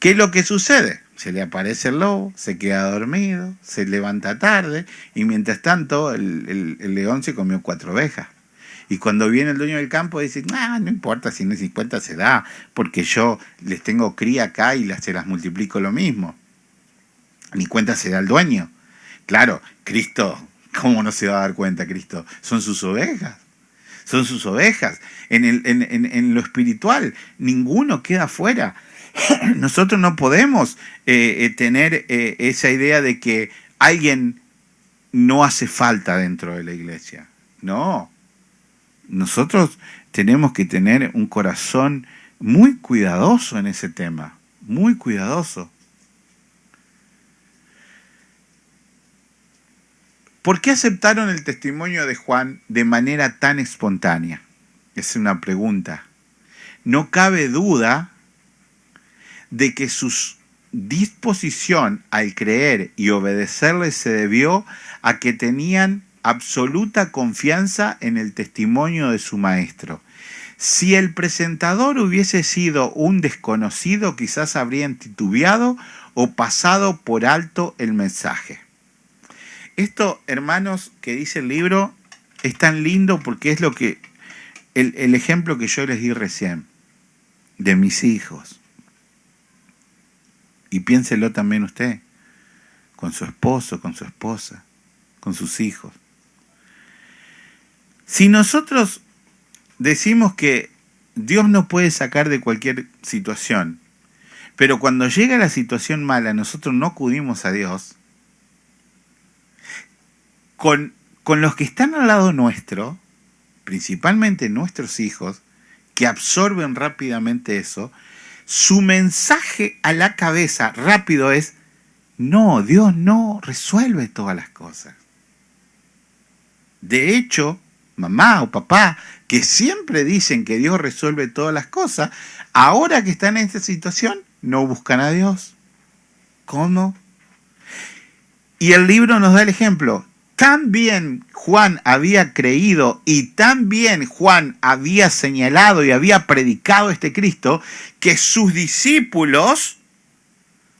¿Qué es lo que sucede? Se le aparece el lobo, se queda dormido, se levanta tarde y mientras tanto el león se comió 4 ovejas. Y cuando viene el dueño del campo dice, no importa si no es 50 se da, porque yo les tengo cría acá y se las multiplico lo mismo. Ni cuenta se da el dueño. Claro, Cristo, ¿cómo no se va a dar cuenta Cristo? Son sus ovejas. Son sus ovejas. En lo espiritual, ninguno queda fuera. Nosotros no podemos tener esa idea de que alguien no hace falta dentro de la iglesia. No. Nosotros tenemos que tener un corazón muy cuidadoso en ese tema. Muy cuidadoso. ¿Por qué aceptaron el testimonio de Juan de manera tan espontánea? Es una pregunta. No cabe duda de que su disposición al creer y obedecerle se debió a que tenían absoluta confianza en el testimonio de su maestro. Si el presentador hubiese sido un desconocido, quizás habrían titubeado o pasado por alto el mensaje. Esto, hermanos, que dice el libro, es tan lindo porque es lo que el ejemplo que yo les di recién de mis hijos. Y piénselo también usted, con su esposo, con su esposa, con sus hijos. Si nosotros decimos que Dios nos puede sacar de cualquier situación, pero cuando llega la situación mala nosotros no acudimos a Dios, con los que están al lado nuestro, principalmente nuestros hijos, que absorben rápidamente eso, su mensaje a la cabeza rápido es, no, Dios no resuelve todas las cosas. De hecho, mamá o papá, que siempre dicen que Dios resuelve todas las cosas, ahora que están en esta situación, no buscan a Dios. ¿Cómo? Y el libro nos da el ejemplo. Tan bien Juan había creído y tan bien Juan había señalado y había predicado este Cristo, que sus discípulos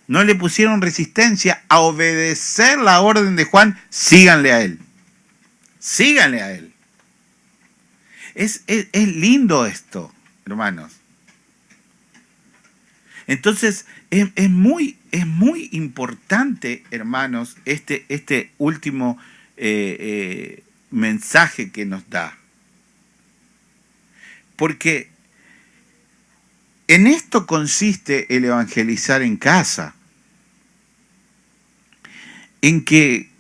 no le pusieron resistencia a obedecer la orden de Juan, síganle a él. Síganle a él. Es lindo esto, hermanos. Entonces, es muy importante, hermanos, este último mensaje que nos da. Porque en esto consiste el evangelizar en casa. En que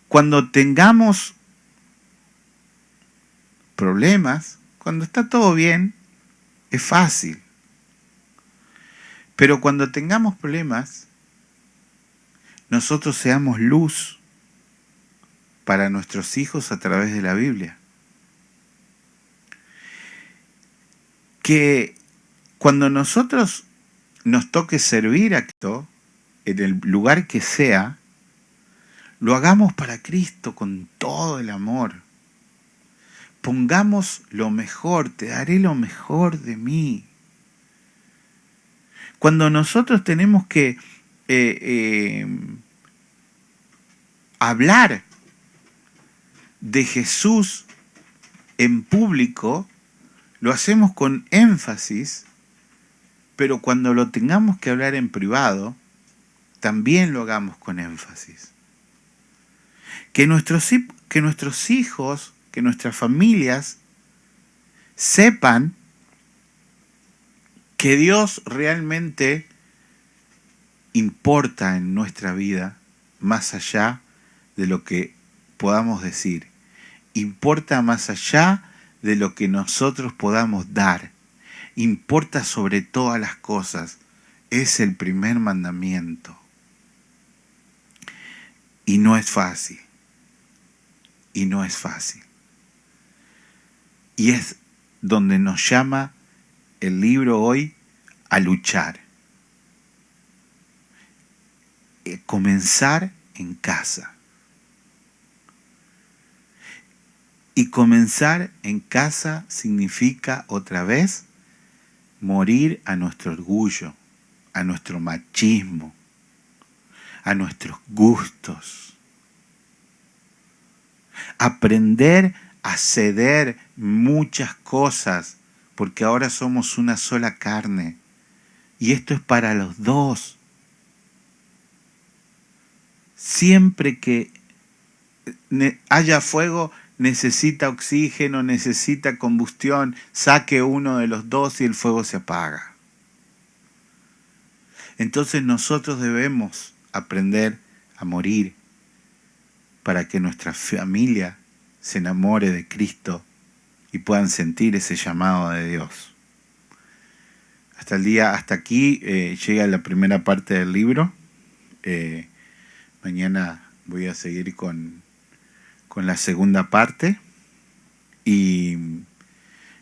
cuando tengamos problemas, cuando está todo bien, es fácil. Pero cuando tengamos problemas, nosotros seamos luz para nuestros hijos a través de la Biblia. Que cuando nosotros nos toque servir a Cristo, en el lugar que sea, lo hagamos para Cristo con todo el amor. Pongamos lo mejor, te daré lo mejor de mí. Cuando nosotros tenemos que hablar de Jesús en público, lo hacemos con énfasis, pero cuando lo tengamos que hablar en privado, también lo hagamos con énfasis. Que nuestros hijos, que nuestras familias sepan que Dios realmente importa en nuestra vida más allá de lo que podamos decir. Importa más allá de lo que nosotros podamos dar. Importa sobre todas las cosas. Es el primer mandamiento. Y no es fácil. Y no es fácil. Y es donde nos llama el libro hoy a luchar. comenzar en casa. Y comenzar en casa significa otra vez morir a nuestro orgullo, a nuestro machismo, a nuestros gustos. Aprender a ceder muchas cosas, porque ahora somos una sola carne. Y esto es para los dos. Siempre que haya fuego, necesita oxígeno, necesita combustión, saque uno de los dos y el fuego se apaga. Entonces nosotros debemos aprender a morir para que nuestra familia se enamore de Cristo y puedan sentir ese llamado de Dios. Hasta aquí llega la primera parte del libro. Mañana voy a seguir con la segunda parte y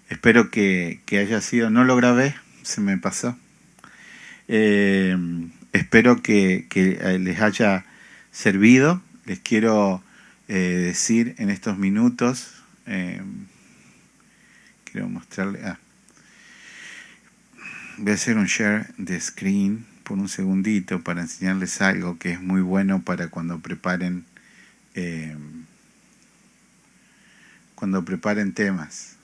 espero que haya sido, no lo grabé, se me pasó. Espero que les haya servido. Les quiero decir en estos minutos, quiero mostrarles, voy a hacer un share de screen por un segundito para enseñarles algo que es muy bueno para cuando preparen temas.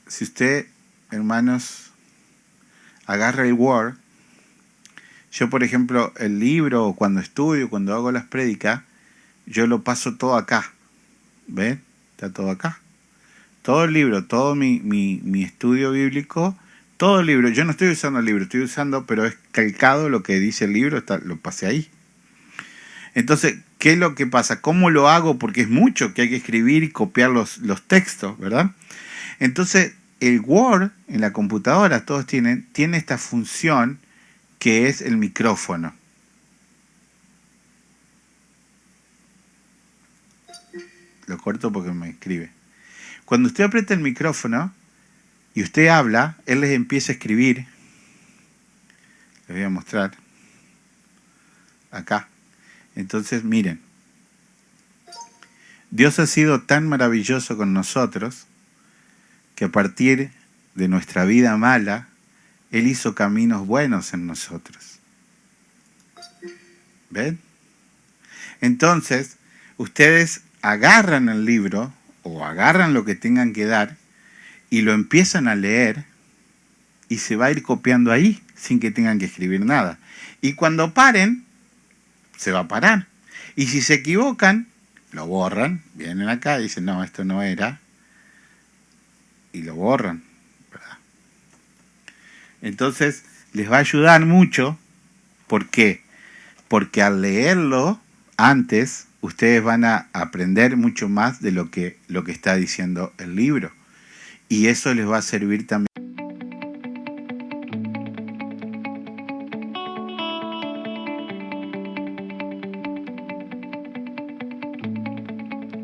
Si usted, hermanos, agarra el Word, yo por ejemplo el libro, cuando estudio, cuando hago las prédicas, yo lo paso todo acá. ¿Ven? Está todo acá. Todo el libro, todo mi estudio bíblico, todo el libro. Yo no estoy usando el libro, estoy usando, pero es calcado lo que dice el libro, lo pasé ahí. Entonces, ¿qué es lo que pasa? ¿Cómo lo hago? Porque es mucho que hay que escribir y copiar los textos, ¿verdad? Entonces, el Word en la computadora, todos tiene esta función que es el micrófono. Lo corto porque me escribe. Cuando usted aprieta el micrófono y usted habla, él les empieza a escribir. Les voy a mostrar. Acá. Entonces, miren. Dios ha sido tan maravilloso con nosotros que a partir de nuestra vida mala, Él hizo caminos buenos en nosotros. ¿Ven? Entonces, ustedes agarran el libro o agarran lo que tengan que dar y lo empiezan a leer y se va a ir copiando ahí sin que tengan que escribir nada. Y cuando paren, se va a parar. Y si se equivocan, lo borran, vienen acá y dicen, no, esto no era, y lo borran, ¿verdad? Entonces, les va a ayudar mucho. ¿Por qué? Porque al leerlo antes, ustedes van a aprender mucho más de lo que está diciendo el libro. Y eso les va a servir también